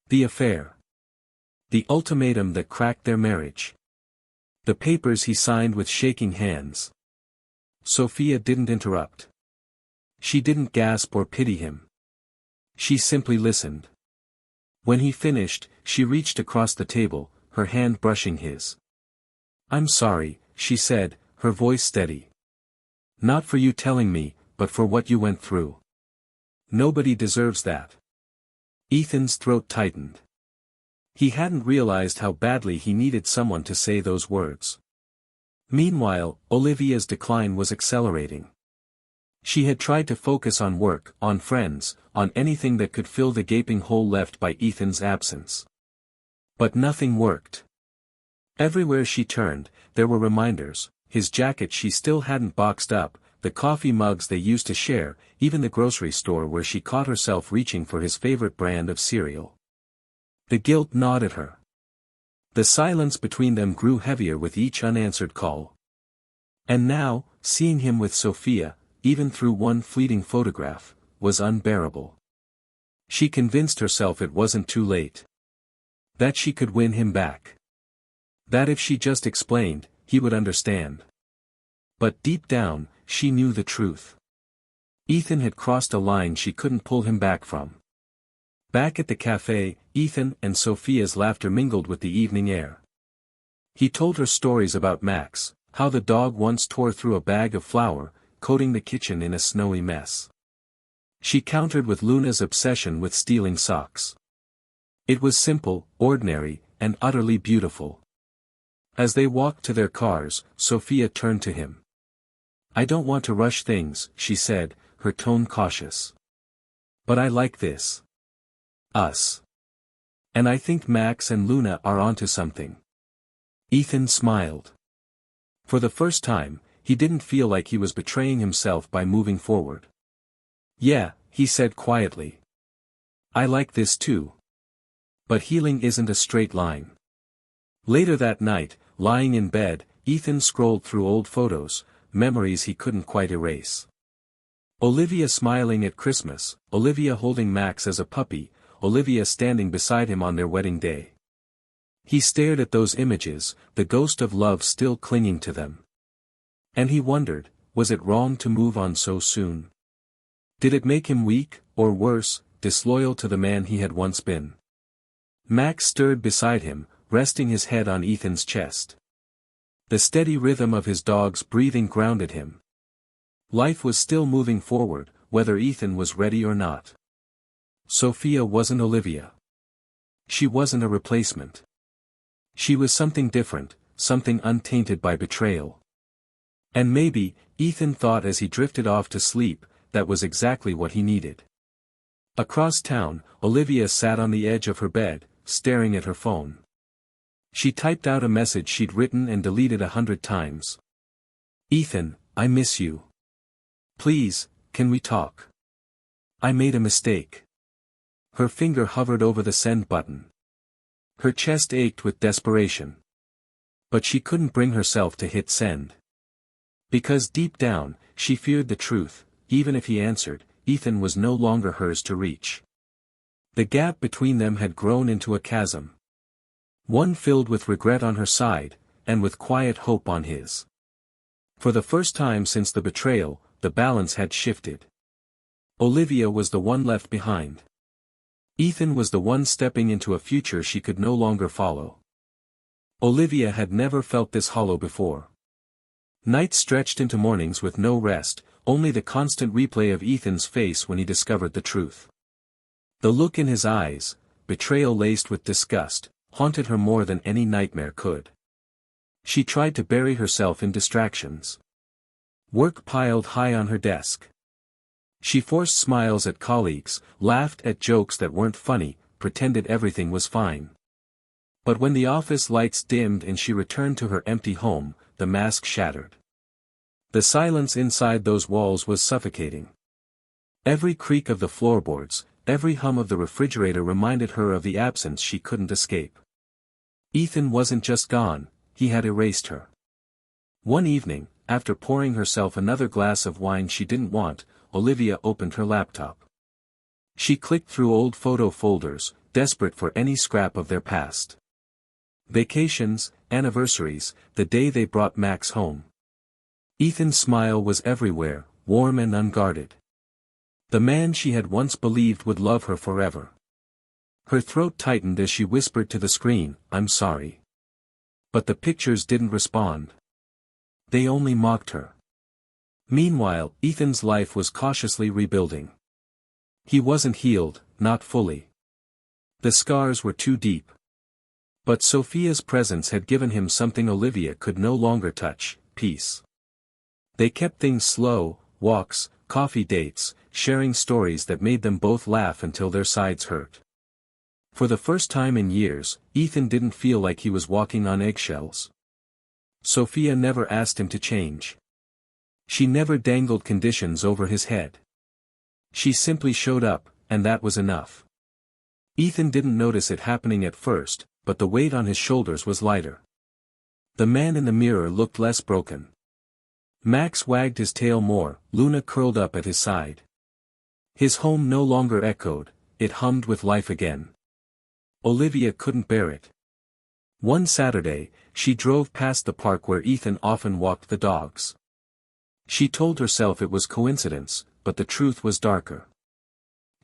The affair. The ultimatum that cracked their marriage. The papers he signed with shaking hands. Sophia didn't interrupt. She didn't gasp or pity him. She simply listened. When he finished, she reached across the table, her hand brushing his. "I'm sorry," she said, her voice steady. "Not for you telling me, but for what you went through. Nobody deserves that." Ethan's throat tightened. He hadn't realized how badly he needed someone to say those words. Meanwhile, Olivia's decline was accelerating. She had tried to focus on work, on friends, on anything that could fill the gaping hole left by Ethan's absence. But nothing worked. Everywhere she turned, there were reminders, his jacket she still hadn't boxed up, the coffee mugs they used to share, even the grocery store where she caught herself reaching for his favorite brand of cereal. The guilt gnawed at her. The silence between them grew heavier with each unanswered call. And now, seeing him with Sophia, even through one fleeting photograph, was unbearable. She convinced herself it wasn't too late. That she could win him back. That if she just explained, he would understand. But deep down, she knew the truth. Ethan had crossed a line she couldn't pull him back from. Back at the cafe, Ethan and Sophia's laughter mingled with the evening air. He told her stories about Max, how the dog once tore through a bag of flour, coating the kitchen in a snowy mess. She countered with Luna's obsession with stealing socks. It was simple, ordinary, and utterly beautiful. As they walked to their cars, Sophia turned to him. "I don't want to rush things," she said, her tone cautious. "But I like this. Us. And I think Max and Luna are onto something." Ethan smiled. For the first time, he didn't feel like he was betraying himself by moving forward. "Yeah," he said quietly. "I like this too. But healing isn't a straight line." Later that night, lying in bed, Ethan scrolled through old photos, memories he couldn't quite erase. Olivia smiling at Christmas, Olivia holding Max as a puppy, Olivia standing beside him on their wedding day. He stared at those images, the ghost of love still clinging to them. And he wondered, was it wrong to move on so soon? Did it make him weak, or worse, disloyal to the man he had once been? Max stirred beside him, resting his head on Ethan's chest. The steady rhythm of his dog's breathing grounded him. Life was still moving forward, whether Ethan was ready or not. Sophia wasn't Olivia. She wasn't a replacement. She was something different, something untainted by betrayal. And maybe, Ethan thought as he drifted off to sleep, that was exactly what he needed. Across town, Olivia sat on the edge of her bed, staring at her phone. She typed out a message she'd written and deleted 100 times. Ethan, I miss you. Please, can we talk? I made a mistake. Her finger hovered over the send button. Her chest ached with desperation. But she couldn't bring herself to hit send. Because deep down, she feared the truth, even if he answered, Ethan was no longer hers to reach. The gap between them had grown into a chasm. One filled with regret on her side, and with quiet hope on his. For the first time since the betrayal, the balance had shifted. Olivia was the one left behind. Ethan was the one stepping into a future she could no longer follow. Olivia had never felt this hollow before. Nights stretched into mornings with no rest, only the constant replay of Ethan's face when he discovered the truth. The look in his eyes, betrayal laced with disgust, haunted her more than any nightmare could. She tried to bury herself in distractions. Work piled high on her desk. She forced smiles at colleagues, laughed at jokes that weren't funny, pretended everything was fine. But when the office lights dimmed and she returned to her empty home, the mask shattered. The silence inside those walls was suffocating. Every creak of the floorboards, every hum of the refrigerator reminded her of the absence she couldn't escape. Ethan wasn't just gone, he had erased her. One evening, after pouring herself another glass of wine she didn't want, Olivia opened her laptop. She clicked through old photo folders, desperate for any scrap of their past. Vacations, anniversaries, the day they brought Max home. Ethan's smile was everywhere, warm and unguarded. The man she had once believed would love her forever. Her throat tightened as she whispered to the screen, "I'm sorry." But the pictures didn't respond. They only mocked her. Meanwhile, Ethan's life was cautiously rebuilding. He wasn't healed, not fully. The scars were too deep. But Sophia's presence had given him something Olivia could no longer touch, peace. They kept things slow, walks, coffee dates, sharing stories that made them both laugh until their sides hurt. For the first time in years, Ethan didn't feel like he was walking on eggshells. Sophia never asked him to change. She never dangled conditions over his head. She simply showed up, and that was enough. Ethan didn't notice it happening at first, but the weight on his shoulders was lighter. The man in the mirror looked less broken. Max wagged his tail more, Luna curled up at his side. His home no longer echoed, it hummed with life again. Olivia couldn't bear it. One Saturday, she drove past the park where Ethan often walked the dogs. She told herself it was coincidence, but the truth was darker.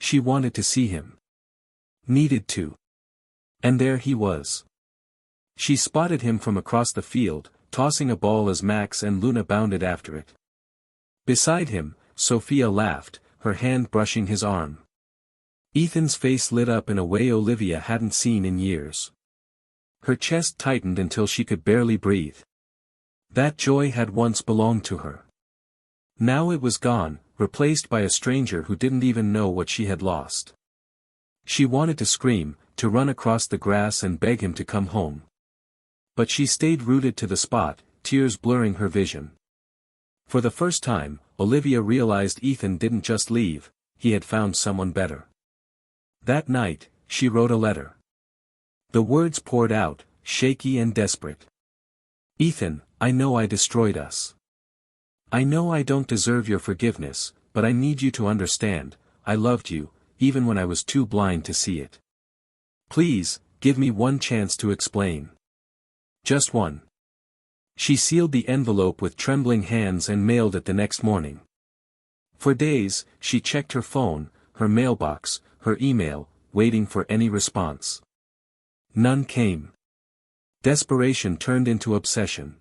She wanted to see him. Needed to. And there he was. She spotted him from across the field, tossing a ball as Max and Luna bounded after it. Beside him, Sophia laughed, her hand brushing his arm. Ethan's face lit up in a way Olivia hadn't seen in years. Her chest tightened until she could barely breathe. That joy had once belonged to her. Now it was gone, replaced by a stranger who didn't even know what she had lost. She wanted to scream, to run across the grass and beg him to come home. But she stayed rooted to the spot, tears blurring her vision. For the first time, Olivia realized Ethan didn't just leave, he had found someone better. That night, she wrote a letter. The words poured out, shaky and desperate. Ethan, I know I destroyed us. I know I don't deserve your forgiveness, but I need you to understand, I loved you, even when I was too blind to see it. Please, give me one chance to explain. Just one. She sealed the envelope with trembling hands and mailed it the next morning. For days, she checked her phone, her mailbox, her email, waiting for any response. None came. Desperation turned into obsession.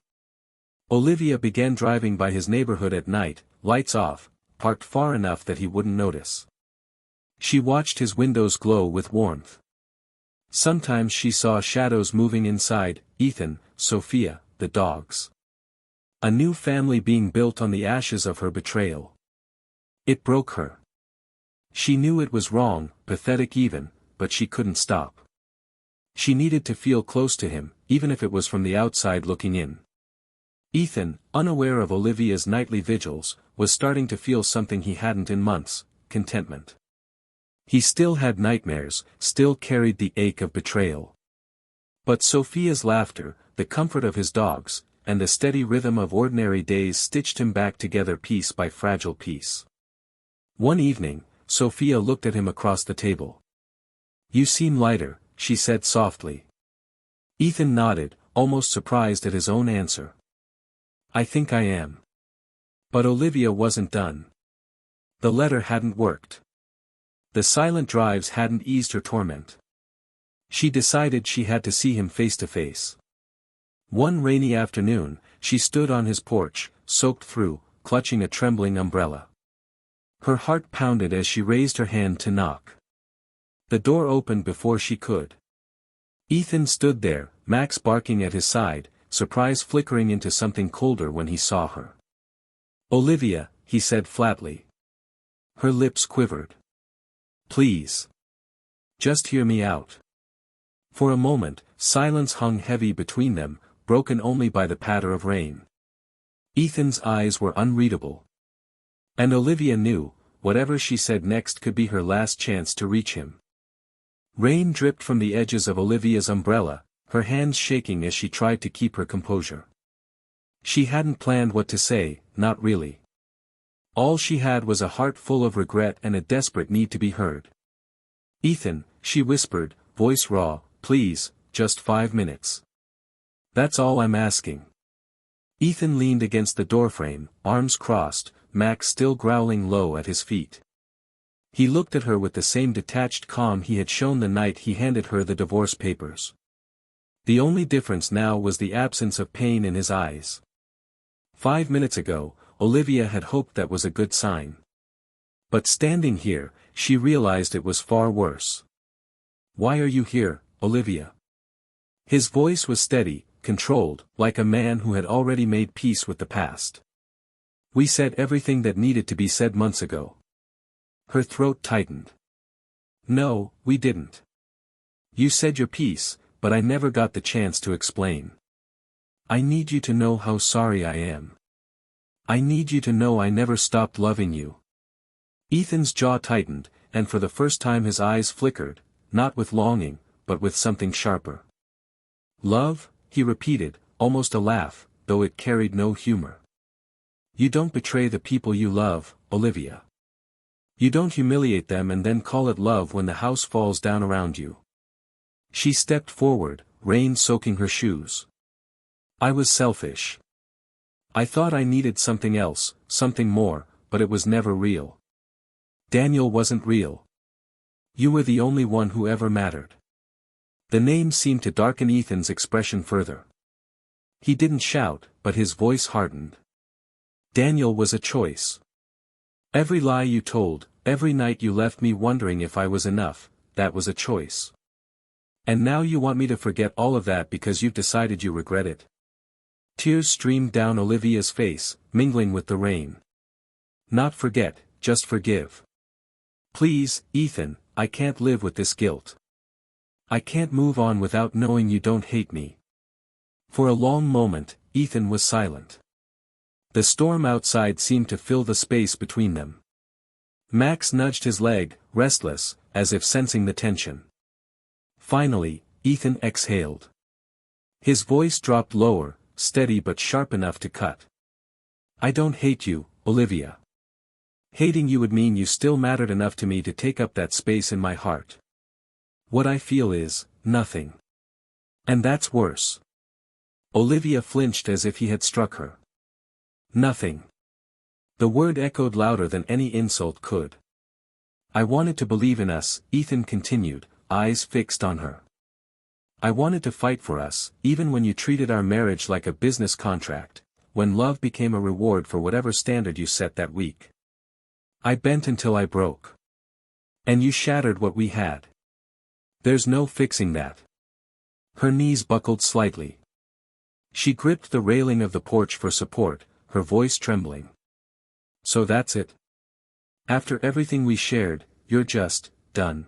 Olivia began driving by his neighborhood at night, lights off, parked far enough that he wouldn't notice. She watched his windows glow with warmth. Sometimes she saw shadows moving inside, Ethan, Sophia, the dogs. A new family being built on the ashes of her betrayal. It broke her. She knew it was wrong, pathetic even, but she couldn't stop. She needed to feel close to him, even if it was from the outside looking in. Ethan, unaware of Olivia's nightly vigils, was starting to feel something he hadn't in months, contentment. He still had nightmares, still carried the ache of betrayal. But Sophia's laughter, the comfort of his dogs, and the steady rhythm of ordinary days stitched him back together piece by fragile piece. One evening, Sophia looked at him across the table. "You seem lighter," she said softly. Ethan nodded, almost surprised at his own answer. "I think I am." But Olivia wasn't done. The letter hadn't worked. The silent drives hadn't eased her torment. She decided she had to see him face to face. One rainy afternoon, she stood on his porch, soaked through, clutching a trembling umbrella. Her heart pounded as she raised her hand to knock. The door opened before she could. Ethan stood there, Max barking at his side, surprise flickering into something colder when he saw her. "Olivia," he said flatly. Her lips quivered. "Please. Just hear me out." For a moment, silence hung heavy between them, broken only by the patter of rain. Ethan's eyes were unreadable. And Olivia knew, whatever she said next could be her last chance to reach him. Rain dripped from the edges of Olivia's umbrella, her hands shaking as she tried to keep her composure. She hadn't planned what to say, not really. All she had was a heart full of regret and a desperate need to be heard. "Ethan," she whispered, voice raw, "please, just 5 minutes. That's all I'm asking." Ethan leaned against the doorframe, arms crossed, Max still growling low at his feet. He looked at her with the same detached calm he had shown the night he handed her the divorce papers. The only difference now was the absence of pain in his eyes. 5 minutes ago, Olivia had hoped that was a good sign. But standing here, she realized it was far worse. "Why are you here, Olivia?" His voice was steady, controlled, like a man who had already made peace with the past. "We said everything that needed to be said months ago." Her throat tightened. "No, we didn't. You said your piece, but I never got the chance to explain. I need you to know how sorry I am. I need you to know I never stopped loving you." Ethan's jaw tightened, and for the first time his eyes flickered, not with longing, but with something sharper. "Love?" he repeated, almost a laugh, though it carried no humor. "You don't betray the people you love, Olivia. You don't humiliate them and then call it love when the house falls down around you." She stepped forward, rain soaking her shoes. "I was selfish. I thought I needed something else, something more, but it was never real. Daniel wasn't real. You were the only one who ever mattered." The name seemed to darken Ethan's expression further. He didn't shout, but his voice hardened. "Daniel was a choice. Every lie you told, every night you left me wondering if I was enough, that was a choice. And now you want me to forget all of that because you've decided you regret it." Tears streamed down Olivia's face, mingling with the rain. "Not forget, just forgive. Please, Ethan, I can't live with this guilt. I can't move on without knowing you don't hate me." For a long moment, Ethan was silent. The storm outside seemed to fill the space between them. Max nudged his leg, restless, as if sensing the tension. Finally, Ethan exhaled. His voice dropped lower, steady but sharp enough to cut. I don't hate you, Olivia. Hating you would mean you still mattered enough to me to take up that space in my heart. What I feel is, nothing. And that's worse. Olivia flinched as if he had struck her. Nothing. The word echoed louder than any insult could. I wanted to believe in us, Ethan continued, eyes fixed on her. I wanted to fight for us, even when you treated our marriage like a business contract, when love became a reward for whatever standard you set that week. I bent until I broke. And you shattered what we had. There's no fixing that. Her knees buckled slightly. She gripped the railing of the porch for support, her voice trembling. So that's it? After everything we shared, you're just done.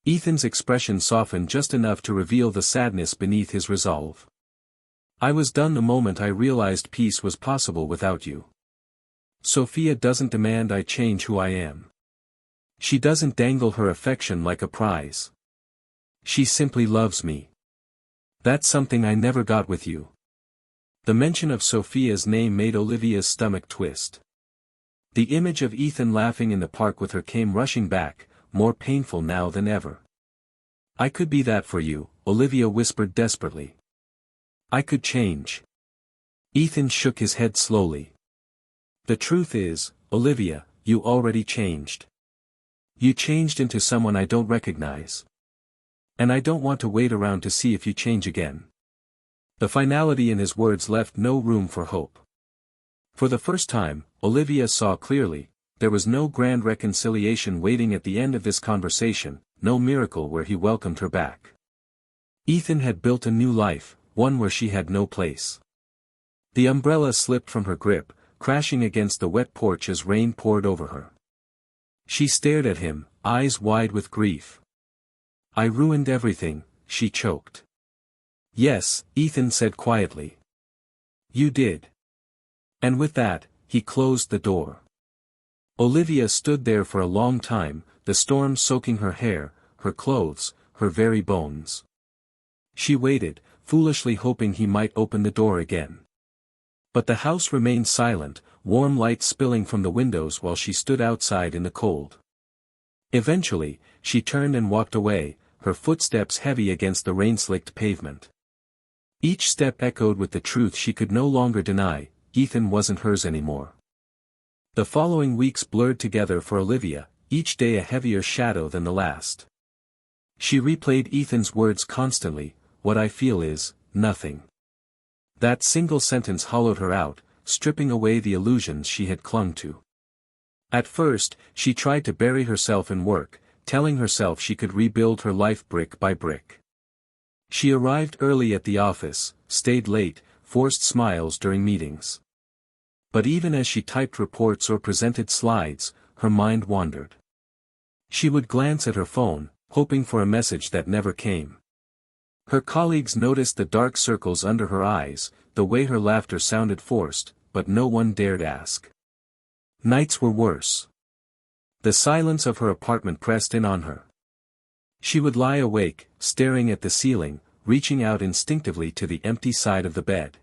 Ethan's expression softened just enough to reveal the sadness beneath his resolve. I was done the moment I realized peace was possible without you. Sophia doesn't demand I change who I am. She doesn't dangle her affection like a prize. She simply loves me. That's something I never got with you. The mention of Sophia's name made Olivia's stomach twist. The image of Ethan laughing in the park with her came rushing back, more painful now than ever. I could be that for you, Olivia whispered desperately. I could change. Ethan shook his head slowly. The truth is, Olivia, you already changed. You changed into someone I don't recognize. And I don't want to wait around to see if you change again. The finality in his words left no room for hope. For the first time, Olivia saw clearly, there was no grand reconciliation waiting at the end of this conversation, no miracle where he welcomed her back. Ethan had built a new life, one where she had no place. The umbrella slipped from her grip, crashing against the wet porch as rain poured over her. She stared at him, eyes wide with grief. I ruined everything, she choked. Yes, Ethan said quietly. You did. And with that, he closed the door. Olivia stood there for a long time, the storm soaking her hair, her clothes, her very bones. She waited, foolishly hoping he might open the door again. But the house remained silent, warm light spilling from the windows while she stood outside in the cold. Eventually, she turned and walked away, her footsteps heavy against the rain-slicked pavement. Each step echoed with the truth she could no longer deny, Ethan wasn't hers anymore. The following weeks blurred together for Olivia, each day a heavier shadow than the last. She replayed Ethan's words constantly, what I feel is, nothing. That single sentence hollowed her out, stripping away the illusions she had clung to. At first, she tried to bury herself in work, telling herself she could rebuild her life brick by brick. She arrived early at the office, stayed late, forced smiles during meetings. But even as she typed reports or presented slides, her mind wandered. She would glance at her phone, hoping for a message that never came. Her colleagues noticed the dark circles under her eyes, the way her laughter sounded forced, but no one dared ask. Nights were worse. The silence of her apartment pressed in on her. She would lie awake, staring at the ceiling, reaching out instinctively to the empty side of the bed.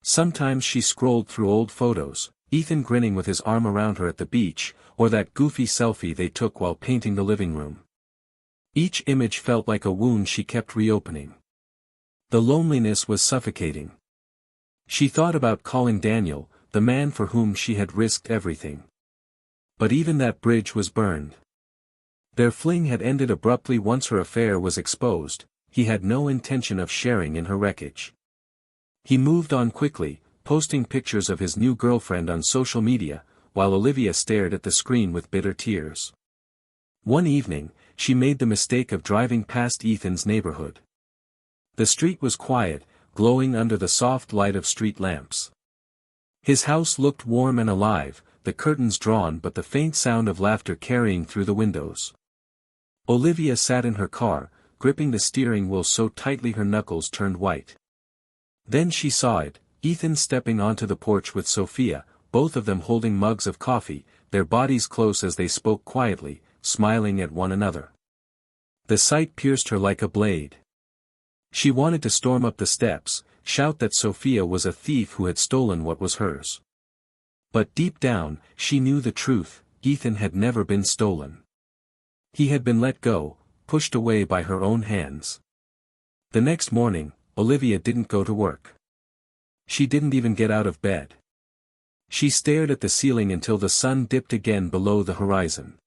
Sometimes she scrolled through old photos, Ethan grinning with his arm around her at the beach, or that goofy selfie they took while painting the living room. Each image felt like a wound she kept reopening. The loneliness was suffocating. She thought about calling Daniel, the man for whom she had risked everything. But even that bridge was burned. Their fling had ended abruptly once her affair was exposed, he had no intention of sharing in her wreckage. He moved on quickly, posting pictures of his new girlfriend on social media, while Olivia stared at the screen with bitter tears. One evening, she made the mistake of driving past Ethan's neighborhood. The street was quiet, glowing under the soft light of street lamps. His house looked warm and alive, the curtains drawn but the faint sound of laughter carrying through the windows. Olivia sat in her car, gripping the steering wheel so tightly her knuckles turned white. Then she saw it, Ethan stepping onto the porch with Sophia, both of them holding mugs of coffee, their bodies close as they spoke quietly, smiling at one another. The sight pierced her like a blade. She wanted to storm up the steps, shout that Sophia was a thief who had stolen what was hers. But deep down, she knew the truth: Ethan had never been stolen. He had been let go, pushed away by her own hands. The next morning, Olivia didn't go to work. She didn't even get out of bed. She stared at the ceiling until the sun dipped again below the horizon.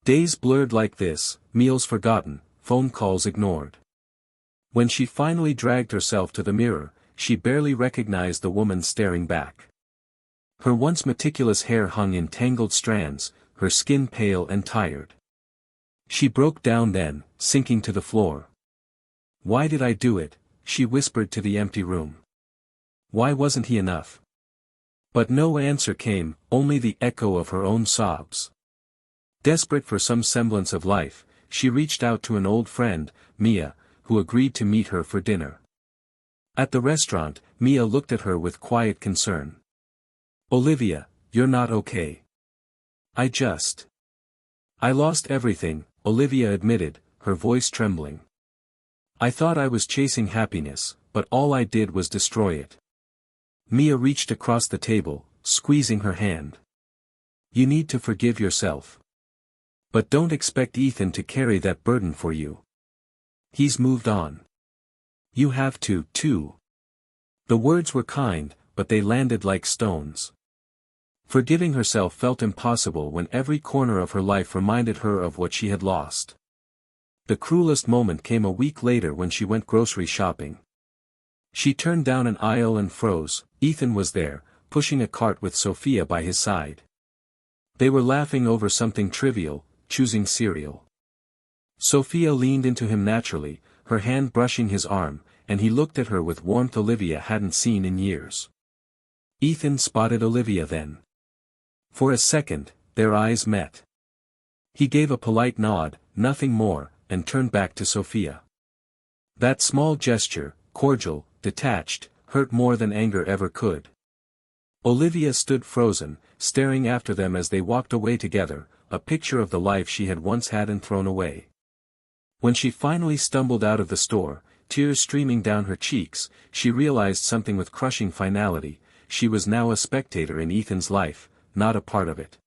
Days blurred like this, meals forgotten, phone calls ignored. When she finally dragged herself to the mirror, she barely recognized the woman staring back. Her once meticulous hair hung in tangled strands, her skin pale and tired. She broke down then, sinking to the floor. "Why did I do it?" she whispered to the empty room. "Why wasn't he enough?" But no answer came, only the echo of her own sobs. Desperate for some semblance of life, she reached out to an old friend, Mia, who agreed to meet her for dinner. At the restaurant, Mia looked at her with quiet concern. "Olivia, you're not okay." I lost everything," Olivia admitted, her voice trembling. "I thought I was chasing happiness, but all I did was destroy it." Mia reached across the table, squeezing her hand. "You need to forgive yourself. But don't expect Ethan to carry that burden for you. He's moved on. You have to, too." The words were kind, but they landed like stones. Forgiving herself felt impossible when every corner of her life reminded her of what she had lost. The cruelest moment came a week later when she went grocery shopping. She turned down an aisle and froze. Ethan was there, pushing a cart with Sophia by his side. They were laughing over something trivial, choosing cereal. Sophia leaned into him naturally, her hand brushing his arm, and he looked at her with warmth Olivia hadn't seen in years. Ethan spotted Olivia then. For a second, their eyes met. He gave a polite nod, nothing more, and turned back to Sophia. That small gesture, cordial, detached, hurt more than anger ever could. Olivia stood frozen, staring after them as they walked away together, a picture of the life she had once had and thrown away. When she finally stumbled out of the store, tears streaming down her cheeks, she realized something with crushing finality: she was now a spectator in Ethan's life, not a part of it.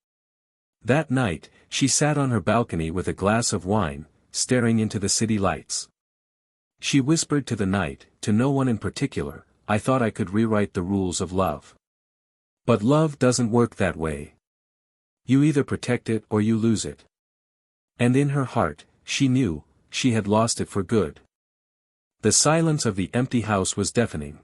That night, she sat on her balcony with a glass of wine, staring into the city lights. She whispered to the night, to no one in particular, "I thought I could rewrite the rules of love. But love doesn't work that way. You either protect it or you lose it." And in her heart, she knew, she had lost it for good. The silence of the empty house was deafening.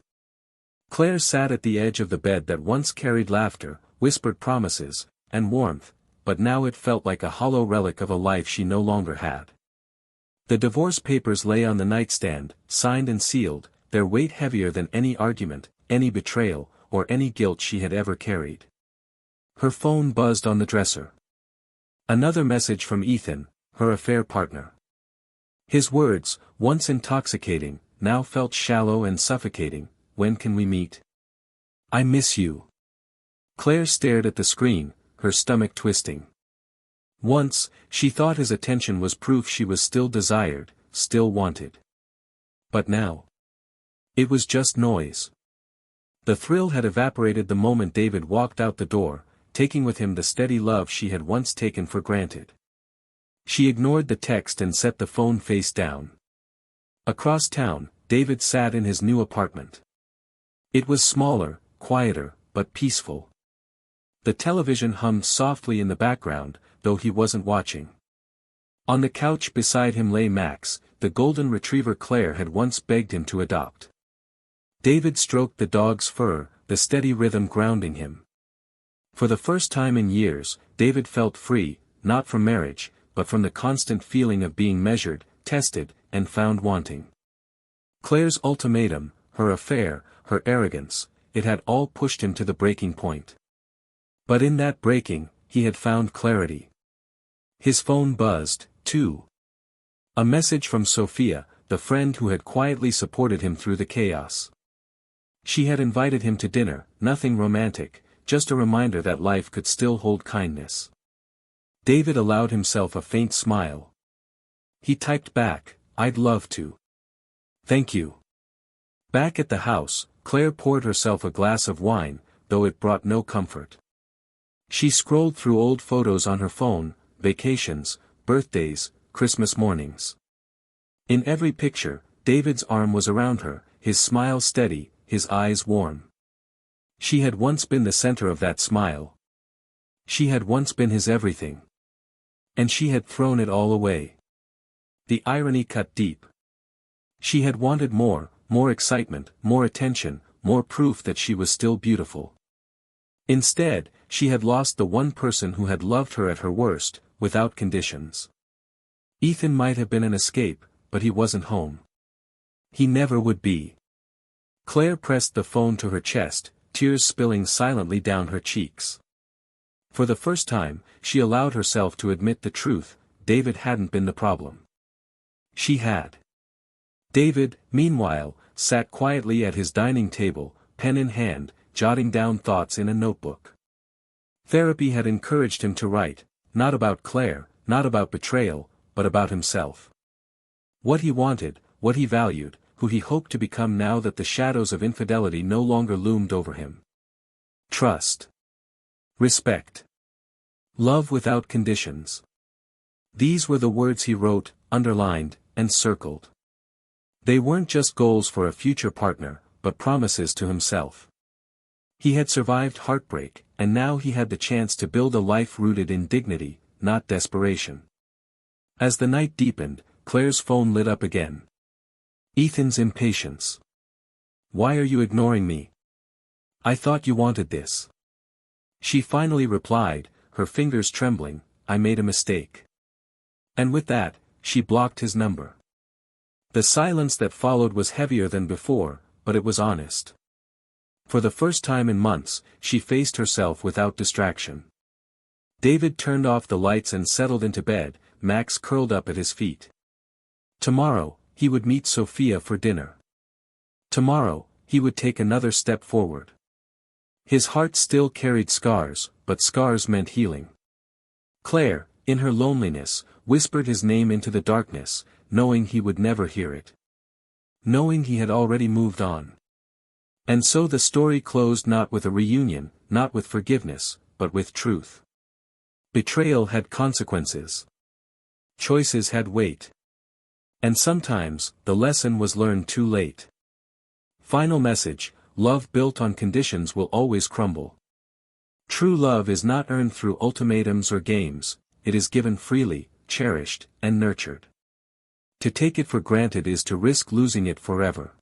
Claire sat at the edge of the bed that once carried laughter, whispered promises, and warmth, but now it felt like a hollow relic of a life she no longer had. The divorce papers lay on the nightstand, signed and sealed, their weight heavier than any argument, any betrayal, or any guilt she had ever carried. Her phone buzzed on the dresser. Another message from Ethan, her affair partner. His words, once intoxicating, now felt shallow and suffocating. "When can we meet? I miss you." Claire stared at the screen, her stomach twisting. Once, she thought his attention was proof she was still desired, still wanted. But now, it was just noise. The thrill had evaporated the moment David walked out the door, taking with him the steady love she had once taken for granted. She ignored the text and set the phone face down. Across town, David sat in his new apartment. It was smaller, quieter, but peaceful. The television hummed softly in the background, though he wasn't watching. On the couch beside him lay Max, the golden retriever Claire had once begged him to adopt. David stroked the dog's fur, the steady rhythm grounding him. For the first time in years, David felt free, not from marriage, but from the constant feeling of being measured, tested, and found wanting. Claire's ultimatum, her affair, her arrogance, it had all pushed him to the breaking point. But in that breaking, he had found clarity. His phone buzzed, too. A message from Sophia, the friend who had quietly supported him through the chaos. She had invited him to dinner, nothing romantic, just a reminder that life could still hold kindness. David allowed himself a faint smile. He typed back, "I'd love to. Thank you." Back at the house, Claire poured herself a glass of wine, though it brought no comfort. She scrolled through old photos on her phone, vacations, birthdays, Christmas mornings. In every picture, David's arm was around her, his smile steady, his eyes warm. She had once been the center of that smile. She had once been his everything. And she had thrown it all away. The irony cut deep. She had wanted more excitement, more attention, more proof that she was still beautiful. Instead, she had lost the one person who had loved her at her worst, without conditions. Ethan might have been an escape, but he wasn't home. He never would be. Claire pressed the phone to her chest, tears spilling silently down her cheeks. For the first time, she allowed herself to admit the truth: David hadn't been the problem. She had. David, meanwhile, sat quietly at his dining table, pen in hand, jotting down thoughts in a notebook. Therapy had encouraged him to write, not about Claire, not about betrayal, but about himself. What he wanted, what he valued, who he hoped to become now that the shadows of infidelity no longer loomed over him. Trust. Respect. Love without conditions. These were the words he wrote, underlined, and circled. They weren't just goals for a future partner, but promises to himself. He had survived heartbreak, and now he had the chance to build a life rooted in dignity, not desperation. As the night deepened, Claire's phone lit up again. Ethan's impatience. "Why are you ignoring me? I thought you wanted this." She finally replied, her fingers trembling, "I made a mistake." And with that, she blocked his number. The silence that followed was heavier than before, but it was honest. For the first time in months, she faced herself without distraction. David turned off the lights and settled into bed, Max curled up at his feet. Tomorrow, he would meet Sophia for dinner. Tomorrow, he would take another step forward. His heart still carried scars, but scars meant healing. Claire, in her loneliness, whispered his name into the darkness, knowing he would never hear it. Knowing he had already moved on. And so the story closed not with a reunion, not with forgiveness, but with truth. Betrayal had consequences. Choices had weight. And sometimes, the lesson was learned too late. Final message: love built on conditions will always crumble. True love is not earned through ultimatums or games, it is given freely, cherished, and nurtured. To take it for granted is to risk losing it forever.